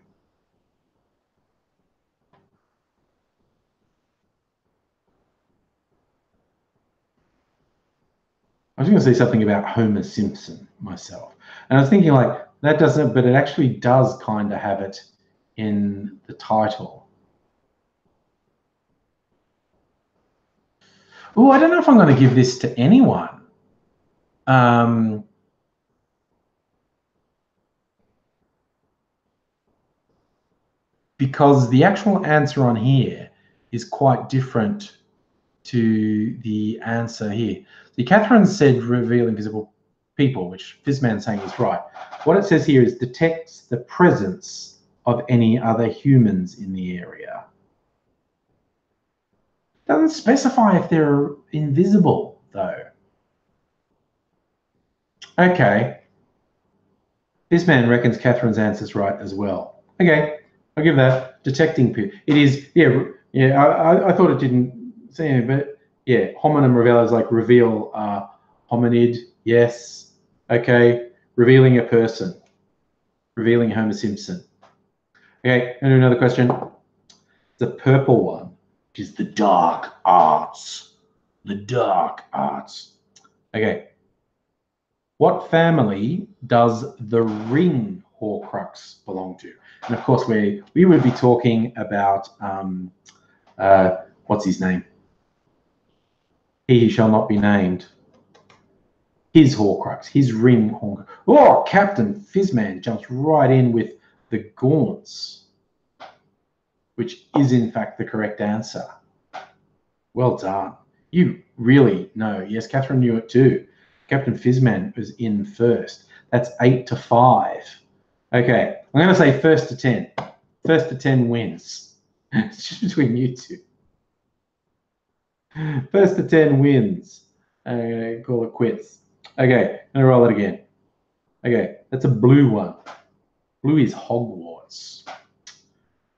I was going to say something about Homer Simpson myself. And I was thinking like, that doesn't, but it actually does kind of have it in the title. Oh, I don't know if I'm going to give this to anyone. Because the actual answer on here is quite different to the answer here. See, Catherine said reveal invisible people, which Fizzman's saying is right. What it says here is detects the presence of any other humans in the area. Doesn't specify if they're invisible, though. Okay. This man reckons Catherine's answer's right as well. Okay, I'll give that. Detecting people. It is, yeah. I thought it didn't say anything, but yeah, hominum reveal is like reveal hominid. Yes. Okay. Revealing a person. Revealing Homer Simpson. Okay, and another question. The purple one, which is the dark arts. The dark arts. Okay. What family does the ring Horcrux belong to? And of course, we would be talking about what's his name? He who shall not be named. His Horcrux, his ring Horcrux. Oh, Captain Fizzman jumps right in with the Gaunts, which is in fact the correct answer. Well done. You really know. Yes, Catherine knew it too. Captain Fizzman was in first. That's 8-5. Okay, I'm going to say first to 10. First to 10 wins. It's just between you two. First to 10 wins. Call it quits. Okay, I'm going to roll it again. Okay, that's a blue one. Blue is Hogwarts.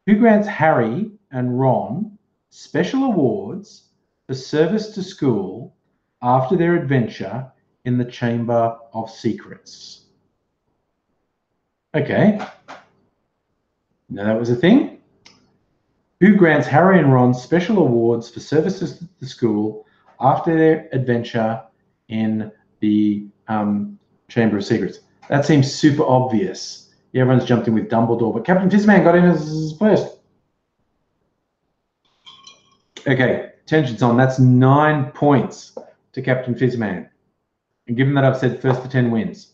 Who grants Harry and Ron special awards for service to school after their adventure in the Chamber of Secrets? Okay. Now that was a thing. Who grants Harry and Ron special awards for services to the school after their adventure in the Chamber of Secrets? That seems super obvious. Yeah, everyone's jumped in with Dumbledore, but Captain Fizzman got in as first. Okay, tension's on. That's 9 points to Captain Fizzman. And given that I've said first to 10 wins,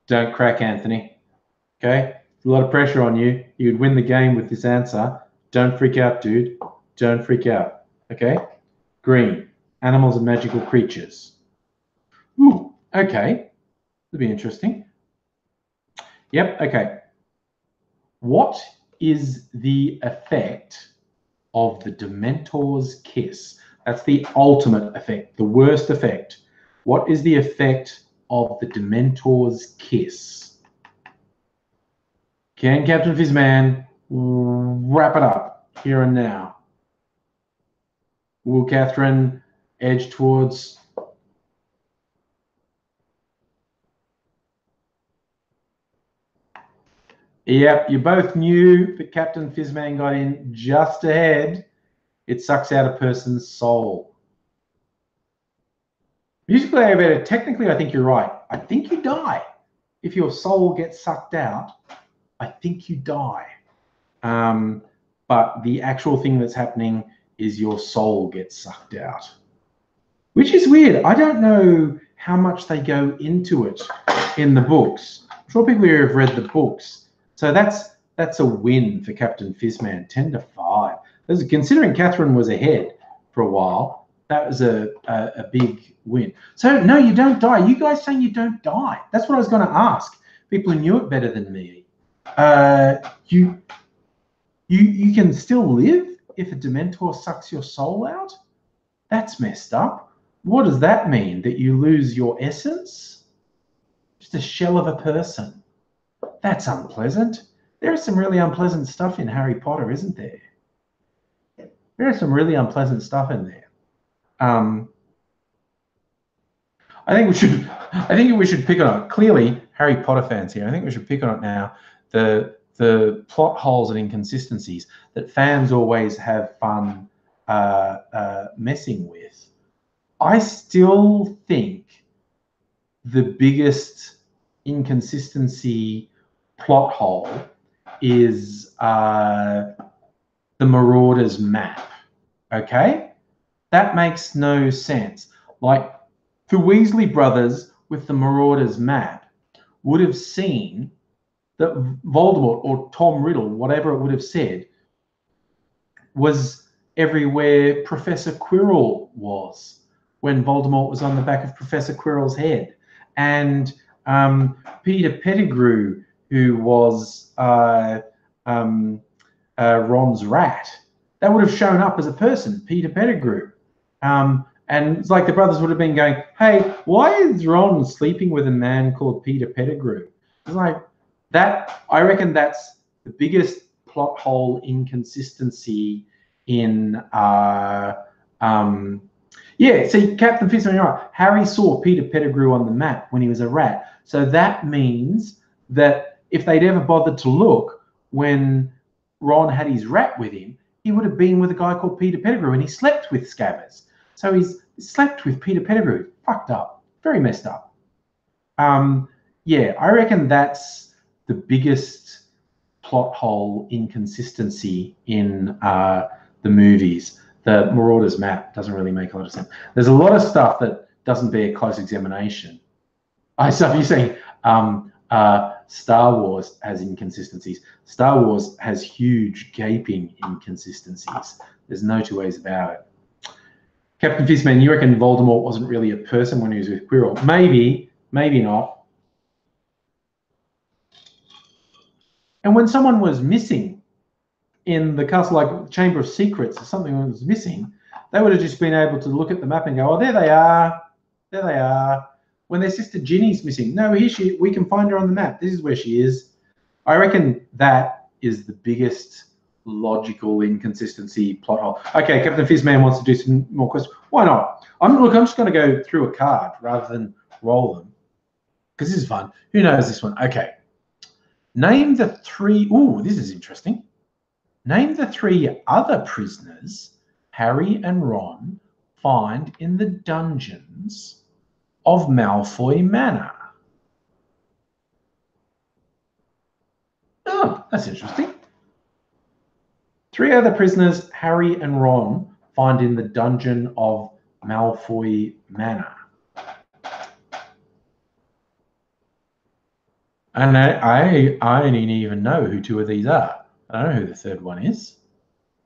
don't crack, Anthony. Okay? A lot of pressure on you. You'd win the game with this answer. Don't freak out, dude. Don't freak out. Okay? Green. Animals and magical creatures. Ooh, okay. That'll be interesting. Yep, okay. What is the effect of the Dementor's kiss? That's the ultimate effect, the worst effect. What is the effect of the Dementor's kiss? Can Captain Fizzman wrap it up here and now? Will Catherine edge towards... Yep, you both knew that Captain Fizzman got in just ahead. It sucks out a person's soul. Musical elevator, technically, I think you're right. I think you die. If your soul gets sucked out, I think you die. But the actual thing that's happening is your soul gets sucked out, which is weird. I don't know how much they go into it in the books. I'm sure people here have read the books. So that's a win for Captain Fizzman, 10-5. Considering Catherine was ahead for a while, that was a big win. So no, you don't die. You guys saying you don't die. That's what I was going to ask. People who knew it better than me. You can still live if a Dementor sucks your soul out? That's messed up. What does that mean? That you lose your essence? Just a shell of a person. That's unpleasant. There is some really unpleasant stuff in Harry Potter, isn't there? There is some really unpleasant stuff in there. I think we should pick on it. Clearly, Harry Potter fans here. I think we should pick on it now. The plot holes and inconsistencies that fans always have fun messing with. I still think the biggest inconsistency plot hole is the Marauders map. Okay, that makes no sense. Like, the Weasley brothers with the Marauders map would have seen that Voldemort or Tom Riddle, whatever it would have said, was everywhere Professor Quirrell was when Voldemort was on the back of Professor Quirrell's head. And Peter Pettigrew, who was Ron's rat, that would have shown up as a person, Peter Pettigrew. And it's like the brothers would have been going, hey, why is Ron sleeping with a man called Peter Pettigrew? It's like that. I reckon that's the biggest plot hole inconsistency in yeah, see, Captain Fistman, you're right. Harry saw Peter Pettigrew on the map when he was a rat. So that means that if they'd ever bothered to look when Ron had his rat with him, he would have been with a guy called Peter Pettigrew, and he slept with Scabbers. So he's slept with Peter Pettigrew. Fucked up. Very messed up. Yeah, I reckon that's the biggest plot hole inconsistency in the movies. The Marauders map doesn't really make a lot of sense. There's a lot of stuff that doesn't bear close examination. So you're saying Star Wars has inconsistencies. Star Wars has huge gaping inconsistencies. There's no two ways about it. Captain Fistman, you reckon Voldemort wasn't really a person when he was with Quirrell? Maybe, maybe not. And when someone was missing in the castle, like Chamber of Secrets, or something was missing, they would have just been able to look at the map and go, oh, there they are. There they are. When their sister Ginny's missing, no, here she, we can find her on the map. This is where she is. I reckon that is the biggest logical inconsistency plot hole. Okay, Captain Fizzman wants to do some more questions. Why not? I'm just going to go through a card rather than roll them, because this is fun. Who knows this one? Okay. Name the three. Ooh, this is interesting. Name the three other prisoners Harry and Ron find in the dungeons of Malfoy Manor. Oh, that's interesting. Three other prisoners Harry and Ron find in the dungeon of Malfoy Manor. And I don't even know who two of these are. I don't know who the third one is.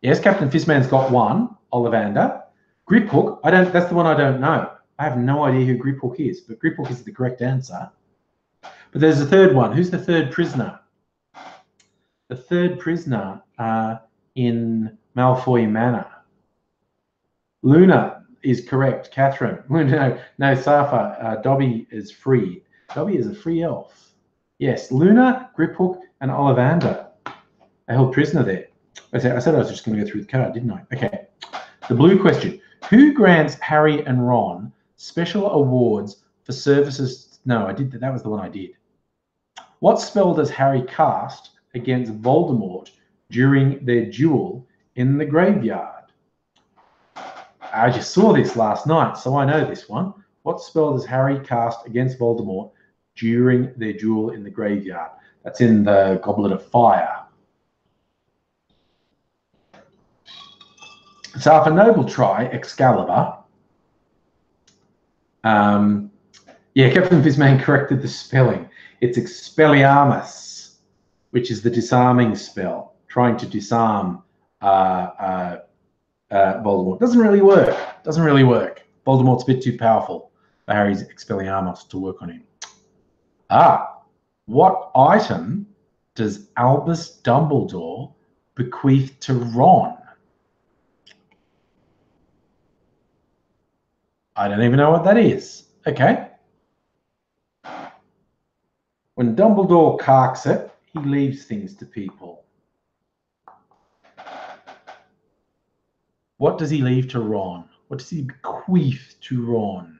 Yes, Captain Fistman's got one, Ollivander. Griphook, that's the one I don't know. I have no idea who Griphook is, but Griphook is the correct answer. But there's a third one. Who's the third prisoner? The third prisoner in Malfoy Manor. Luna is correct. Catherine. No, Safa. Dobby is free. Dobby is a free elf. Yes, Luna, Griphook, and Ollivander are held prisoner there. I said I was just going to go through the card, didn't I? Okay. The blue question. Who grants Harry and Ron special awards for services? No, I did. That was the one I did. What spell does Harry cast against Voldemort during their duel in the graveyard? I just saw this last night, so I know this one. What spell does Harry cast against Voldemort during their duel in the graveyard? That's in the Goblet of Fire. So if a noble try, Excalibur. Yeah, Captain Fizzman corrected the spelling. It's Expelliarmus, which is the disarming spell, trying to disarm Voldemort. Doesn't really work. Doesn't really work. Voldemort's a bit too powerful for Harry's Expelliarmus to work on him. What item does Albus Dumbledore bequeath to Ron? I don't even know what that is. Okay. When Dumbledore carks it, he leaves things to people. What does he leave to Ron? What does he bequeath to Ron?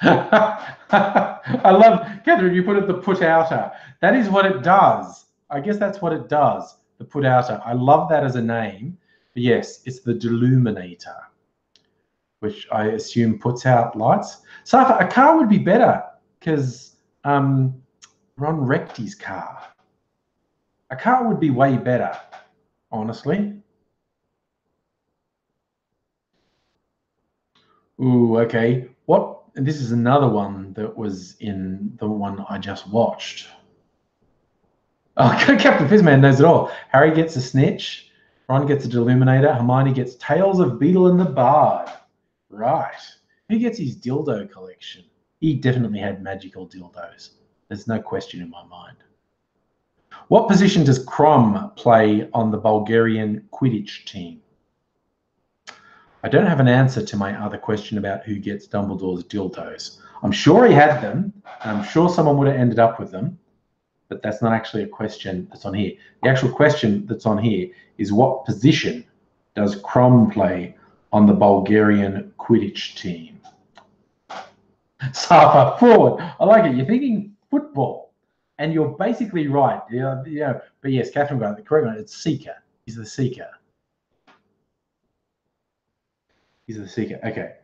I love, Catherine, you put it the put-outer. That is what it does. I guess that's what it does, the put-outer. I love that as a name. But yes, it's the Deluminator, which I assume puts out lights. So a car would be better because Ron wrecked his car. A car would be way better, honestly. Ooh, okay. What? And this is another one that was in the one I just watched. Oh, Captain Fizzman knows it all. Harry gets a snitch. Ron gets a Deluminator. Hermione gets Tales of Beetle and the Bard. Right. Who gets his dildo collection? He definitely had magical dildos. There's no question in my mind. What position does Krom play on the Bulgarian Quidditch team? I don't have an answer to my other question about who gets Dumbledore's dildos. I'm sure he had them, and I'm sure someone would have ended up with them, but that's not actually a question that's on here. The actual question that's on here is what position does Krom play on the Bulgarian Quidditch team? Safa, forward. I like it. You're thinking football, and you're basically right. Yeah. But yes, Catherine got it. The correct one. It's Seeker. He's the Seeker. He's the Seeker. Okay.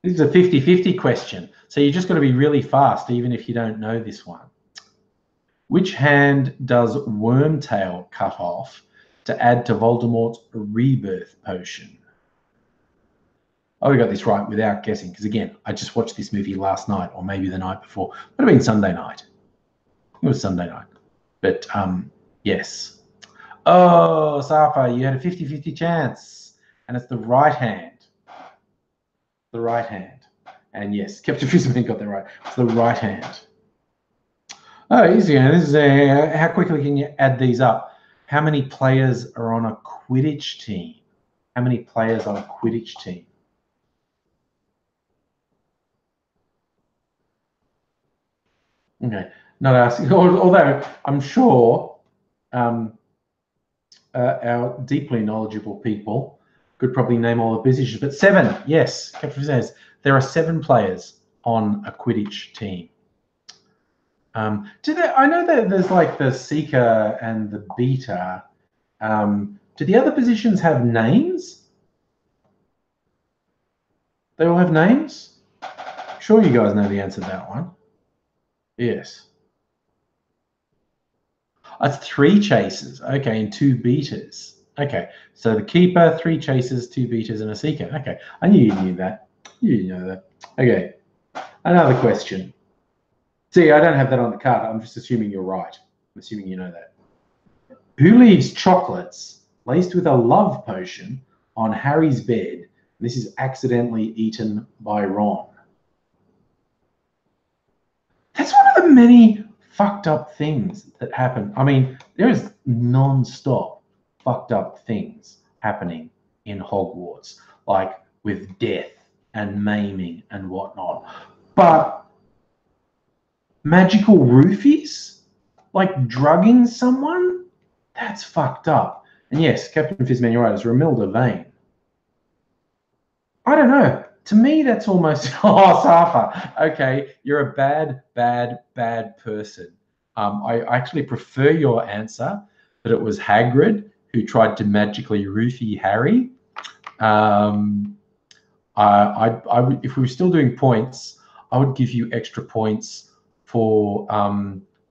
This is a 50-50 question. So you just got to be really fast, even if you don't know this one. Which hand does Wormtail cut off to add to Voldemort's rebirth potion? Oh, we got this right without guessing, because again, I just watched this movie last night, or maybe the night before. Would have been Sunday night. It was Sunday night. But yes. Oh, Safa, you had a 50-50 chance. And it's the right hand. The right hand. And yes, Captain Frisbee got that right. It's the right hand. Oh, easy. This is how quickly can you add these up? How many players are on a Quidditch team? How many players on a Quidditch team? Okay, not asking. Although I'm sure our deeply knowledgeable people could probably name all the positions, but 7, yes, Captain says there are 7 players on a Quidditch team. I know that there's like the Seeker and the Beater. Do the other positions have names? They all have names? I'm sure you guys know the answer to that one. Yes. That's 3 chasers. Okay, and 2 beaters. Okay, so the keeper, 3 chasers, 2 beaters, and a seeker. Okay, I knew you knew that. You know that. Okay, another question. See, I don't have that on the card. I'm just assuming you're right. I'm assuming you know that. Who leaves chocolates laced with a love potion on Harry's bed? This is accidentally eaten by Ron. That's one of the many fucked up things that happen. I mean, there is non-stop fucked up things happening in Hogwarts, like with death and maiming and whatnot. But magical roofies, like drugging someone, that's fucked up. And yes, Captain Fizzman, you're right, it's Romilda Vane. I don't know. To me, that's almost, oh, Safa, okay, you're a bad person. I actually prefer your answer, that it was Hagrid who tried to magically roofie Harry. If we were still doing points, I would give you extra points for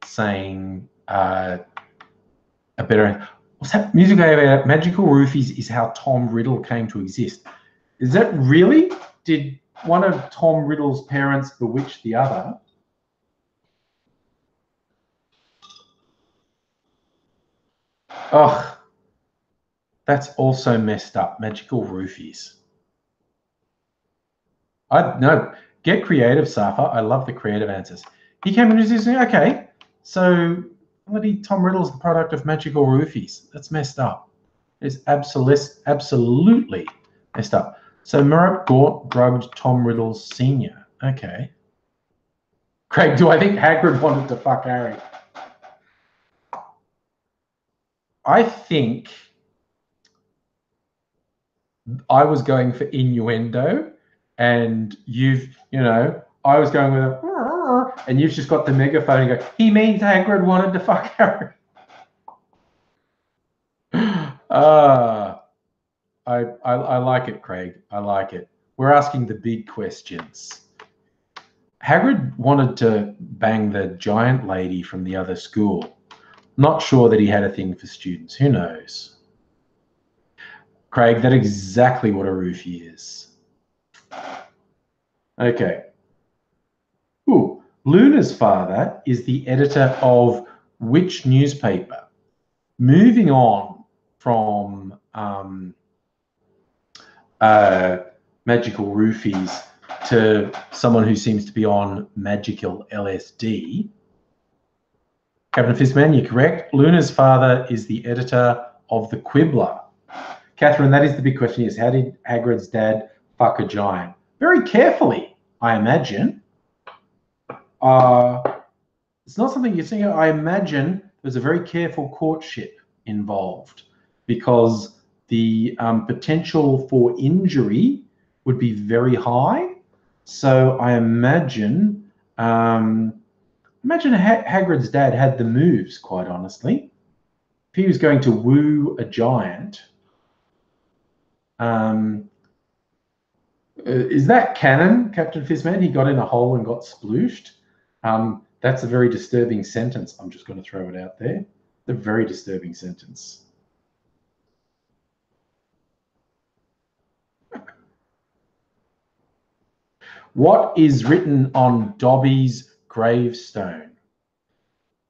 saying a better. What's that music about? Magical roofies is how Tom Riddle came to exist. Is that really? Did one of Tom Riddle's parents bewitch the other? Oh, that's also messed up. Magical roofies. No, get creative, Safa. I love the creative answers. He came in and says, okay, so bloody Tom Riddle's the product of magical roofies. That's messed up. It's absolutely messed up. So Murray Gaunt drugged Tom Riddle Sr. Okay. Craig, do I think Hagrid wanted to fuck Harry? I think I was going for innuendo, and I was going with a, and you've just got the megaphone and go, he means Hagrid wanted to fuck Harry. I like it, Craig. I like it. We're asking the big questions. Hagrid wanted to bang the giant lady from the other school. Not sure that he had a thing for students. Who knows? Craig, that's exactly what a roofie is. Okay. Ooh, Luna's father is the editor of which newspaper? Moving on from magical roofies to someone who seems to be on magical LSD. Captain Fistman, you're correct. Luna's father is the editor of the Quibbler. Catherine, that is the big question, is how did Hagrid's dad fuck a giant? Very carefully, I imagine. It's not something you see. I imagine there's a very careful courtship involved, because the potential for injury would be very high. So I imagine Hagrid's dad had the moves, quite honestly. If he was going to woo a giant, is that canon, Captain Fizzman? He got in a hole and got splooshed. That's a very disturbing sentence. I'm just going to throw it out there. A very disturbing sentence. What is written on Dobby's gravestone?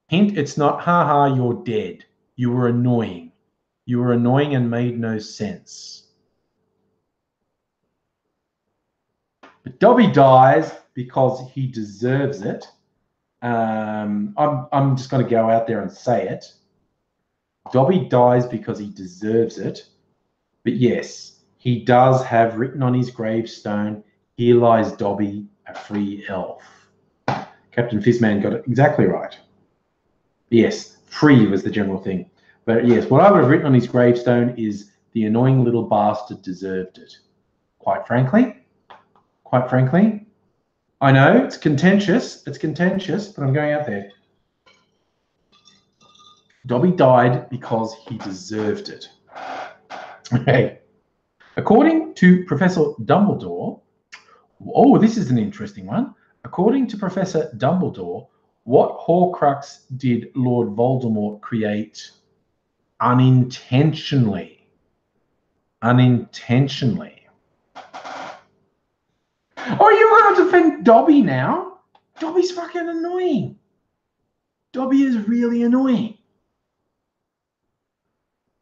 Hint, it's not, haha, you're dead. You were annoying. You were annoying and made no sense. But Dobby dies because he deserves it. I'm just going to go out there and say it. Dobby dies because he deserves it. But yes, he does have written on his gravestone, here lies Dobby, a free elf. Captain Fizzman got it exactly right. Yes, free was the general thing. But yes, what I would have written on his gravestone is, the annoying little bastard deserved it. Quite frankly, I know it's contentious, but I'm going out there. Dobby died because he deserved it. Okay. According to Professor Dumbledore, oh, this is an interesting one. According to Professor Dumbledore, what Horcrux did Lord Voldemort create unintentionally? Unintentionally. Oh, you're going to defend Dobby now? Dobby's fucking annoying. Dobby is really annoying.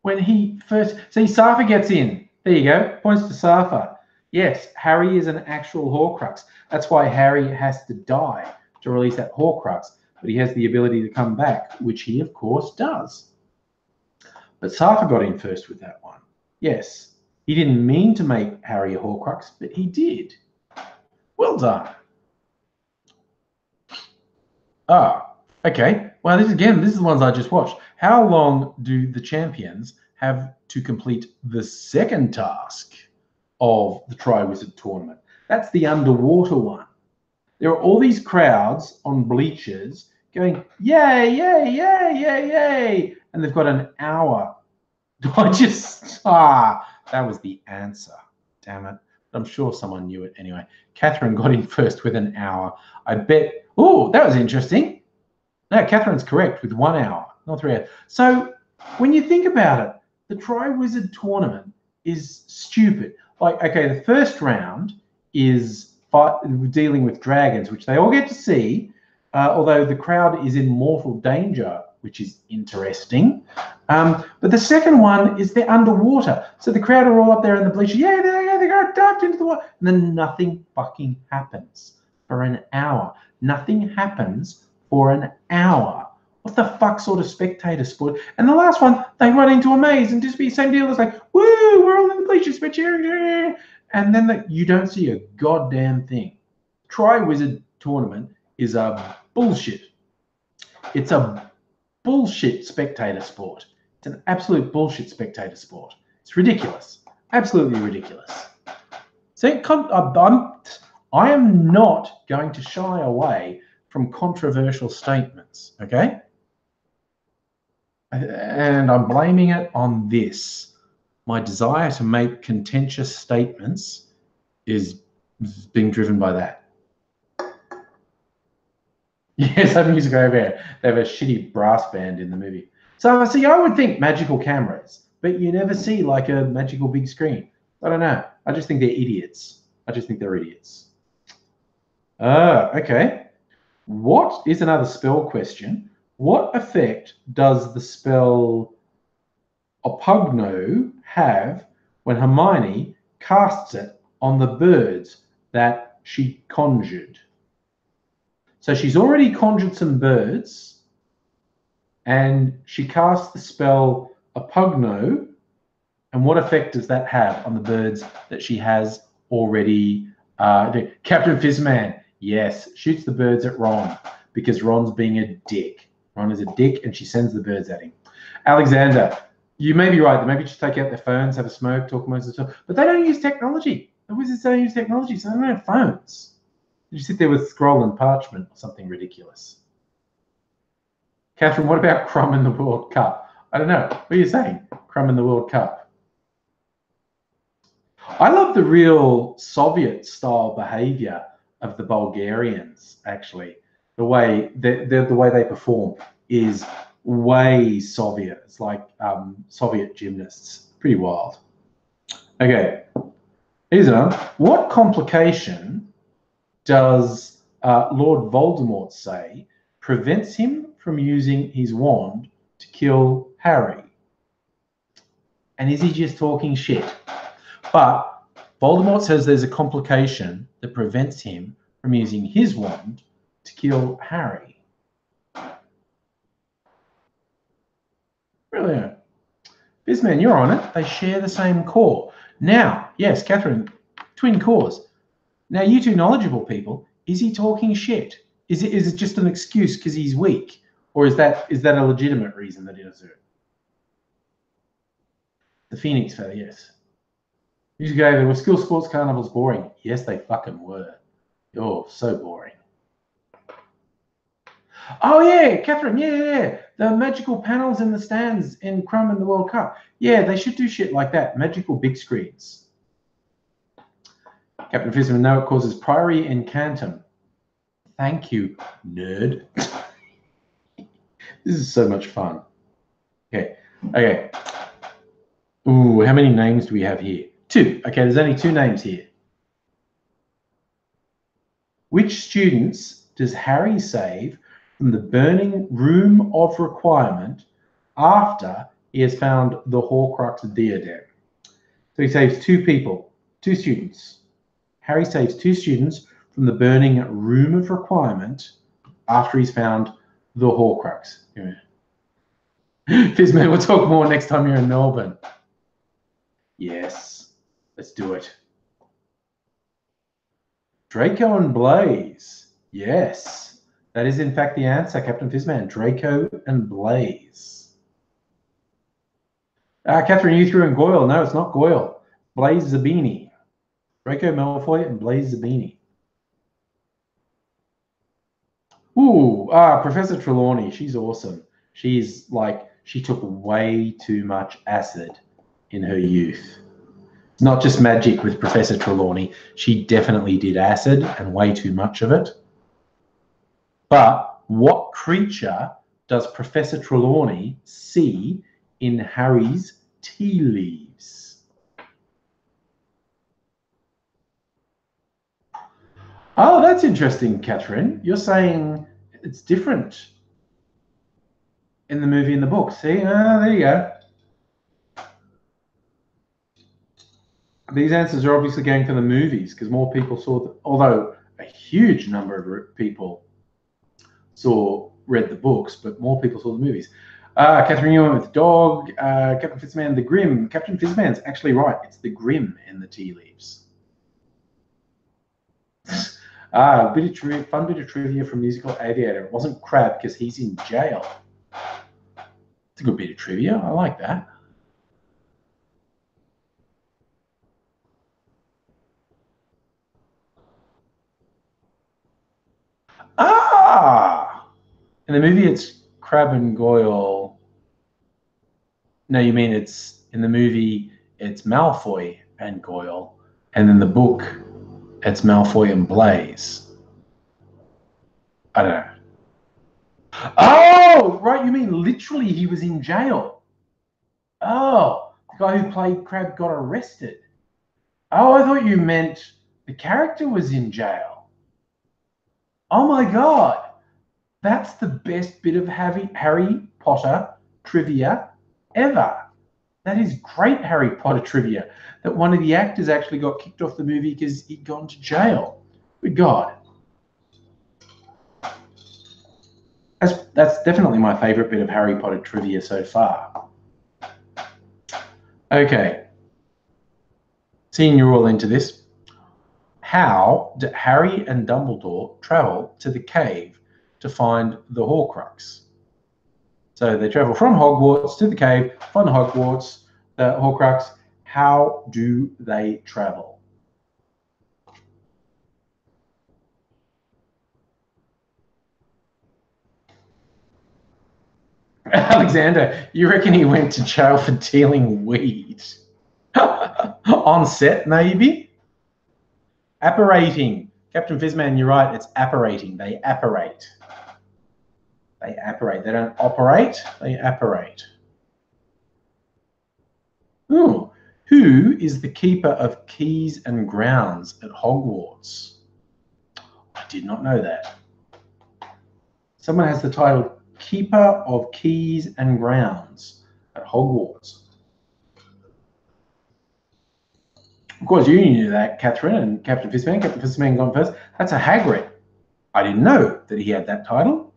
When he first... See, Safa gets in. There you go. Points to Safa. Yes, Harry is an actual Horcrux. That's why Harry has to die to release that Horcrux. But he has the ability to come back, which he, of course, does. But Safa got in first with that one. Yes, he didn't mean to make Harry a Horcrux, but he did. Well done. Okay. Well, this is the ones I just watched. How long do the champions have to complete the second task of the Triwizard Tournament? That's the underwater one. There are all these crowds on bleachers going, yay, yay, yay, yay, yay. And they've got an hour. That was the answer. Damn it. I'm sure someone knew it anyway. Catherine got in first with an hour. I bet. Oh, that was interesting. No, Catherine's correct with 1 hour, not 3 hours. So when you think about it, the Triwizard Tournament is stupid. Like, okay, the first round is dealing with dragons, which they all get to see, although the crowd is in mortal danger, which is interesting. But the second one is they're underwater. So the crowd are all up there in the bleachers. Yeah, they got dumped into the water. And then nothing fucking happens for an hour. Nothing happens for an hour. What the fuck sort of spectator sport? And the last one, they run into a maze and just be same deal. It's like, woo, we're all in the bleachers, we're cheering. And then you don't see a goddamn thing. Tri-Wizard tournament is a bullshit. It's a bullshit spectator sport. It's an absolute bullshit spectator sport. It's ridiculous. Absolutely ridiculous. So I am not going to shy away from controversial statements, okay? And I'm blaming it on this. My desire to make contentious statements is being driven by that. Yes, that music over there. They have a shitty brass band in the movie. So, see, I would think magical cameras, but you never see like a magical big screen. I don't know. I just think they're idiots. I just think they're idiots. Okay. What is another spell question? What effect does the spell Opugno have when Hermione casts it on the birds that she conjured? So she's already conjured some birds and she casts the spell Opugno. And what effect does that have on the birds that she has already? Captain Fizzman, yes, shoots the birds at Ron because Ron's being a dick. Ron is a dick and she sends the birds at him. Alexander, you may be right. They maybe just take out their phones, have a smoke, talk amongst themselves. But they don't use technology. The wizards don't use technology, so they don't have phones. You sit there with scroll and parchment or something ridiculous. Catherine, what about Crumb in the World Cup? I don't know. What are you saying? Crumb in the World Cup. I love the real Soviet-style behaviour of the Bulgarians, actually. The way they perform is way Soviet. It's like Soviet gymnasts. Pretty wild. Okay. Here's another. What complication does Lord Voldemort say prevents him from using his wand to kill Harry? And is he just talking shit? But Voldemort says there's a complication that prevents him from using his wand to kill Harry. Brilliant. Bizman, you're on it. They share the same core. Now, yes, Catherine, twin cores. Now, you two knowledgeable people, is he talking shit? Is it just an excuse because he's weak? Or is that a legitimate reason that he does it? The Phoenix Feather, yes. You go there, were school sports carnivals boring? Yes, they fucking were. Oh, so boring. Oh, yeah, Catherine, yeah. The magical panels in the stands in Crumb in the World Cup. Yeah, they should do shit like that. Magical big screens. Captain Fisherman, no, it causes Priori Incantum. Thank you, nerd. This is so much fun. Okay. Ooh, how many names do we have here? 2. Okay, there's only 2 names here. Which students does Harry save from the burning room of requirement after he has found the Horcrux diadem? So he saves 2 people, 2 students. Harry saves 2 students from the burning room of requirement after he's found the Horcrux. Fizzman, we'll talk more next time you're in Melbourne. Yes, let's do it. Draco and Blaze. Yes, that is in fact the answer, Captain Fizzman. Draco and Blaze. Catherine, you threw in Goyle. No, it's not Goyle. Blaze Zabini. Draco Malfoy and Blaze Zabini. Ooh, Professor Trelawney. She's awesome. She's like, she took way too much acid in her youth. It's not just magic with Professor Trelawney. She definitely did acid and way too much of it. But what creature does Professor Trelawney see in Harry's tea leaves? Oh, that's interesting, Catherine. You're saying it's different. in the movie and the book. See, there you go. These answers are obviously going for the movies because more people saw, although a huge number of people read the books, but more people saw the movies. Catherine, you went with dog. Captain Fizzman, the Grim. Captain Fizzman's actually right. It's the Grim in the tea leaves. Fun bit of trivia from Musical Aviator. It wasn't Crab because he's in jail. It's a good bit of trivia. I like that. In the movie, it's Crab and Goyle. No, you mean it's in the movie, it's Malfoy and Goyle. And in the book, it's Malfoy and Blaze. I don't know. Oh, right. You mean literally he was in jail. Oh, the guy who played Crab got arrested. Oh, I thought you meant the character was in jail. Oh my God. That's the best bit of Harry Potter trivia ever. That is great Harry Potter trivia. That one of the actors actually got kicked off the movie because he'd gone to jail. Good God. That's definitely my favorite bit of Harry Potter trivia so far. Okay. Seeing you're all into this, how did Harry and Dumbledore travel to the cave to find the Horcrux? So they travel from Hogwarts to the cave, find the Horcrux. How do they travel? Alexander, you reckon he went to jail for dealing weed? On set, maybe? Apparating. Captain Fizzman, you're right. It's apparating. They apparate. They apparate. They don't operate. They apparate. Ooh. Who is the keeper of keys and grounds at Hogwarts? I did not know that. Someone has the title Keeper of Keys and Grounds at Hogwarts. Of course, you knew that, Catherine and Captain Fizzman. Captain Fizzman gone first. That's a Hagrid. I didn't know that he had that title.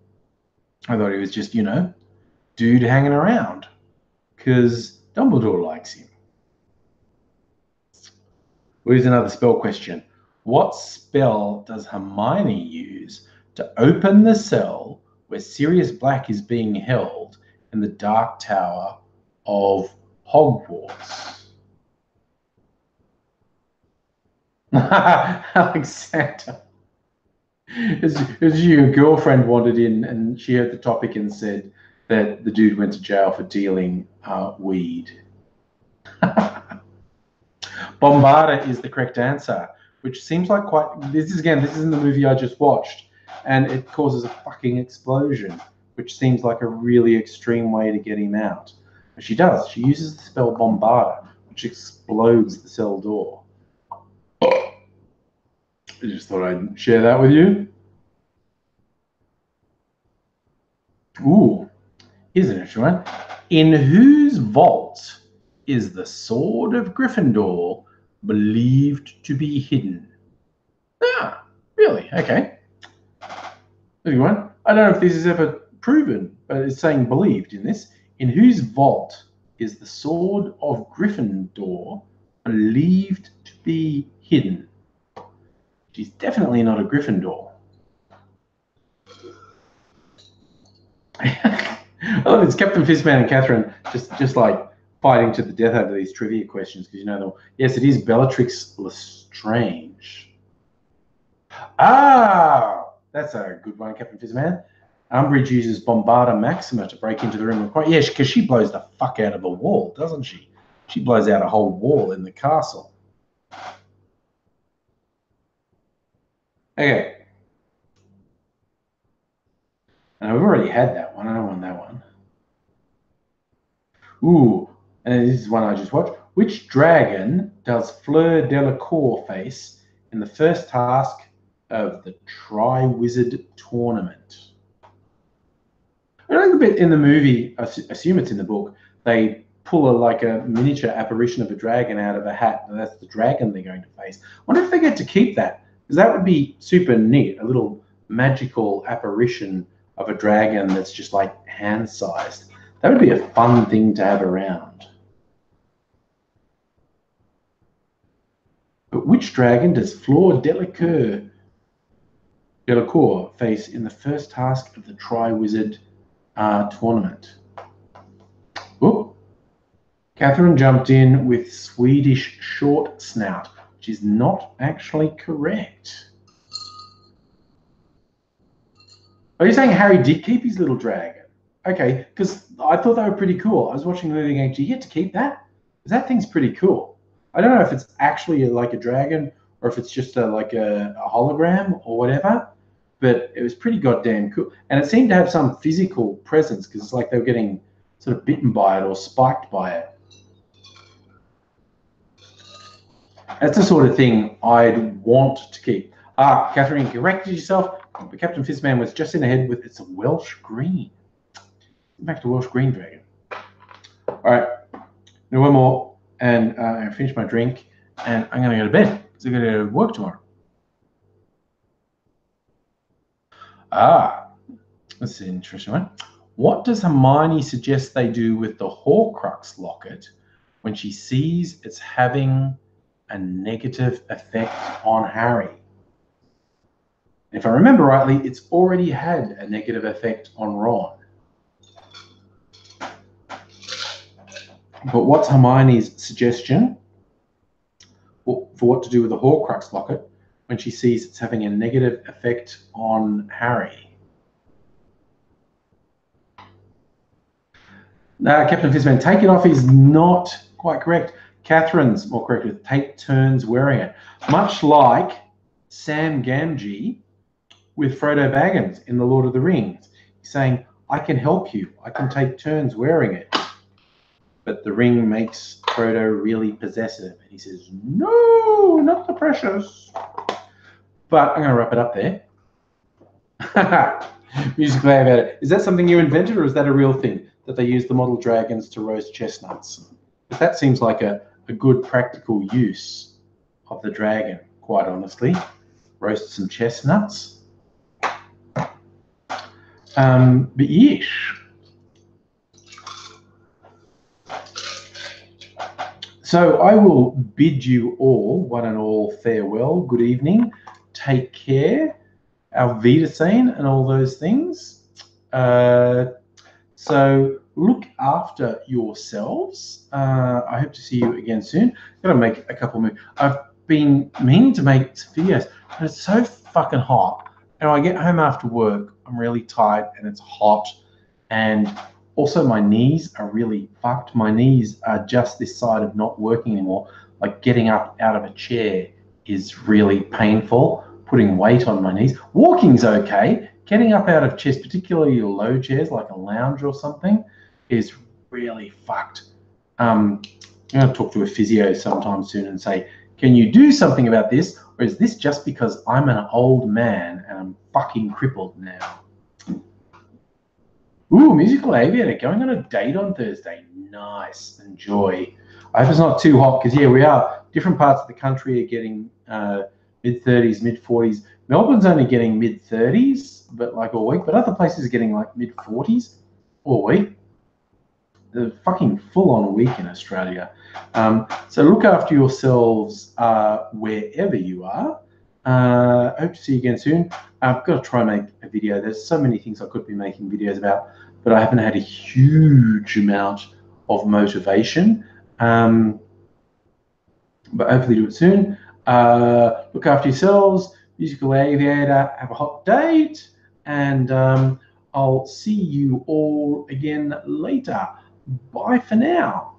I thought he was just, dude hanging around because Dumbledore likes him. Here's another spell question. What spell does Hermione use to open the cell where Sirius Black is being held in the Dark Tower of Hogwarts? Alexander. As your girlfriend wandered in and she heard the topic and said that the dude went to jail for dealing weed. Bombarda is the correct answer, which seems like this is in the movie I just watched, and it causes a fucking explosion, which seems like a really extreme way to get him out. But she does. She uses the spell Bombarda, which explodes the cell door. I just thought I'd share that with you. Ooh, here's an interesting one. In whose vault is the sword of Gryffindor believed to be hidden? Ah, really? Okay. There's a good one. I don't know if this is ever proven, but it's saying believed in this. In whose vault is the sword of Gryffindor believed to be hidden? She's definitely not a Gryffindor. I love it's Captain Fizzman and Catherine just like fighting to the death over these trivia questions because yes, it is Bellatrix Lestrange. Ah, that's a good one, Captain Fizzman. Umbridge uses Bombarda Maxima to break into the room. Yeah, because she blows the fuck out of a wall, doesn't she? She blows out a whole wall in the castle. Okay. And I've already had that one. I don't want that one. Ooh, and this is one I just watched. Which dragon does Fleur Delacour face in the first task of the Tri-Wizard tournament? I like the bit in the movie, I assume it's in the book, they pull like a miniature apparition of a dragon out of a hat, and that's the dragon they're going to face. I wonder if they get to keep that, because that would be super neat, a little magical apparition of a dragon that's just like hand-sized. That would be a fun thing to have around. But which dragon does Fleur Delacour face in the first task of the Tri-Wizard tournament? Oop. Catherine jumped in with Swedish Short Snout, which is not actually correct. Are you saying Harry did keep his little dragon? Okay, because I thought they were pretty cool. I was watching the movie going, do you get to keep that? Because that thing's pretty cool. I don't know if it's actually like a dragon or if it's just like a hologram or whatever, but it was pretty goddamn cool. And it seemed to have some physical presence because it's like they were getting sort of bitten by it or spiked by it. That's the sort of thing I'd want to keep. Ah, Catherine, you corrected yourself. But Captain Fizzman was just in ahead with it's a Welsh green. Back to Welsh green dragon. All right, now one more, and I finish my drink, and I'm going to go to bed because I'm going to work tomorrow. Ah, this is an interesting one. What does Hermione suggest they do with the Horcrux locket when she sees it's having a negative effect on Harry? If I remember rightly, it's already had a negative effect on Ron. But what's Hermione's suggestion for what to do with the Horcrux locket when she sees it's having a negative effect on Harry? Captain Fizzman, take it off is not quite correct. Catherine's more correct with take turns wearing it. Much like Sam Gamgee with Frodo Baggins in The Lord of the Rings. He's saying, I can help you. I can take turns wearing it. But the ring makes Frodo really possessive. And he says, no, not the precious. But I'm going to wrap it up there. Musically about it. Is that something you invented or is that a real thing? That they use the model dragons to roast chestnuts? But that seems like a good practical use of the dragon, quite honestly. Roast some chestnuts. But yeesh. So I will bid you all, one and all, farewell. Good evening. Take care. Auf Wiedersehen and all those things. So look after yourselves. I hope to see you again soon. I've got to make a couple more. I've been meaning to make videos, but it's so fucking hot. And I get home after work, I'm really tired and it's hot. And also my knees are really fucked. My knees are just this side of not working anymore. Like getting up out of a chair is really painful. Putting weight on my knees. Walking's okay. Getting up out of chairs, particularly low chairs like a lounge or something, is really fucked. I'm going to talk to a physio sometime soon and say, can you do something about this? Or is this just because I'm an old man and I'm fucking crippled now? Ooh, Musical Aviator, going on a date on Thursday. Nice. Enjoy. I hope it's not too hot because, yeah, we are. Different parts of the country are getting mid-30s, mid-40s. Melbourne's only getting mid-30s, but like all week. But other places are getting like mid-40s all week. The fucking full-on week in Australia. So look after yourselves wherever you are. Hope to see you again soon. I've got to try and make a video. There's so many things I could be making videos about, but I haven't had a huge amount of motivation. But hopefully do it soon. Look after yourselves. Musical Aviator, have a hot date, and I'll see you all again later. Bye for now.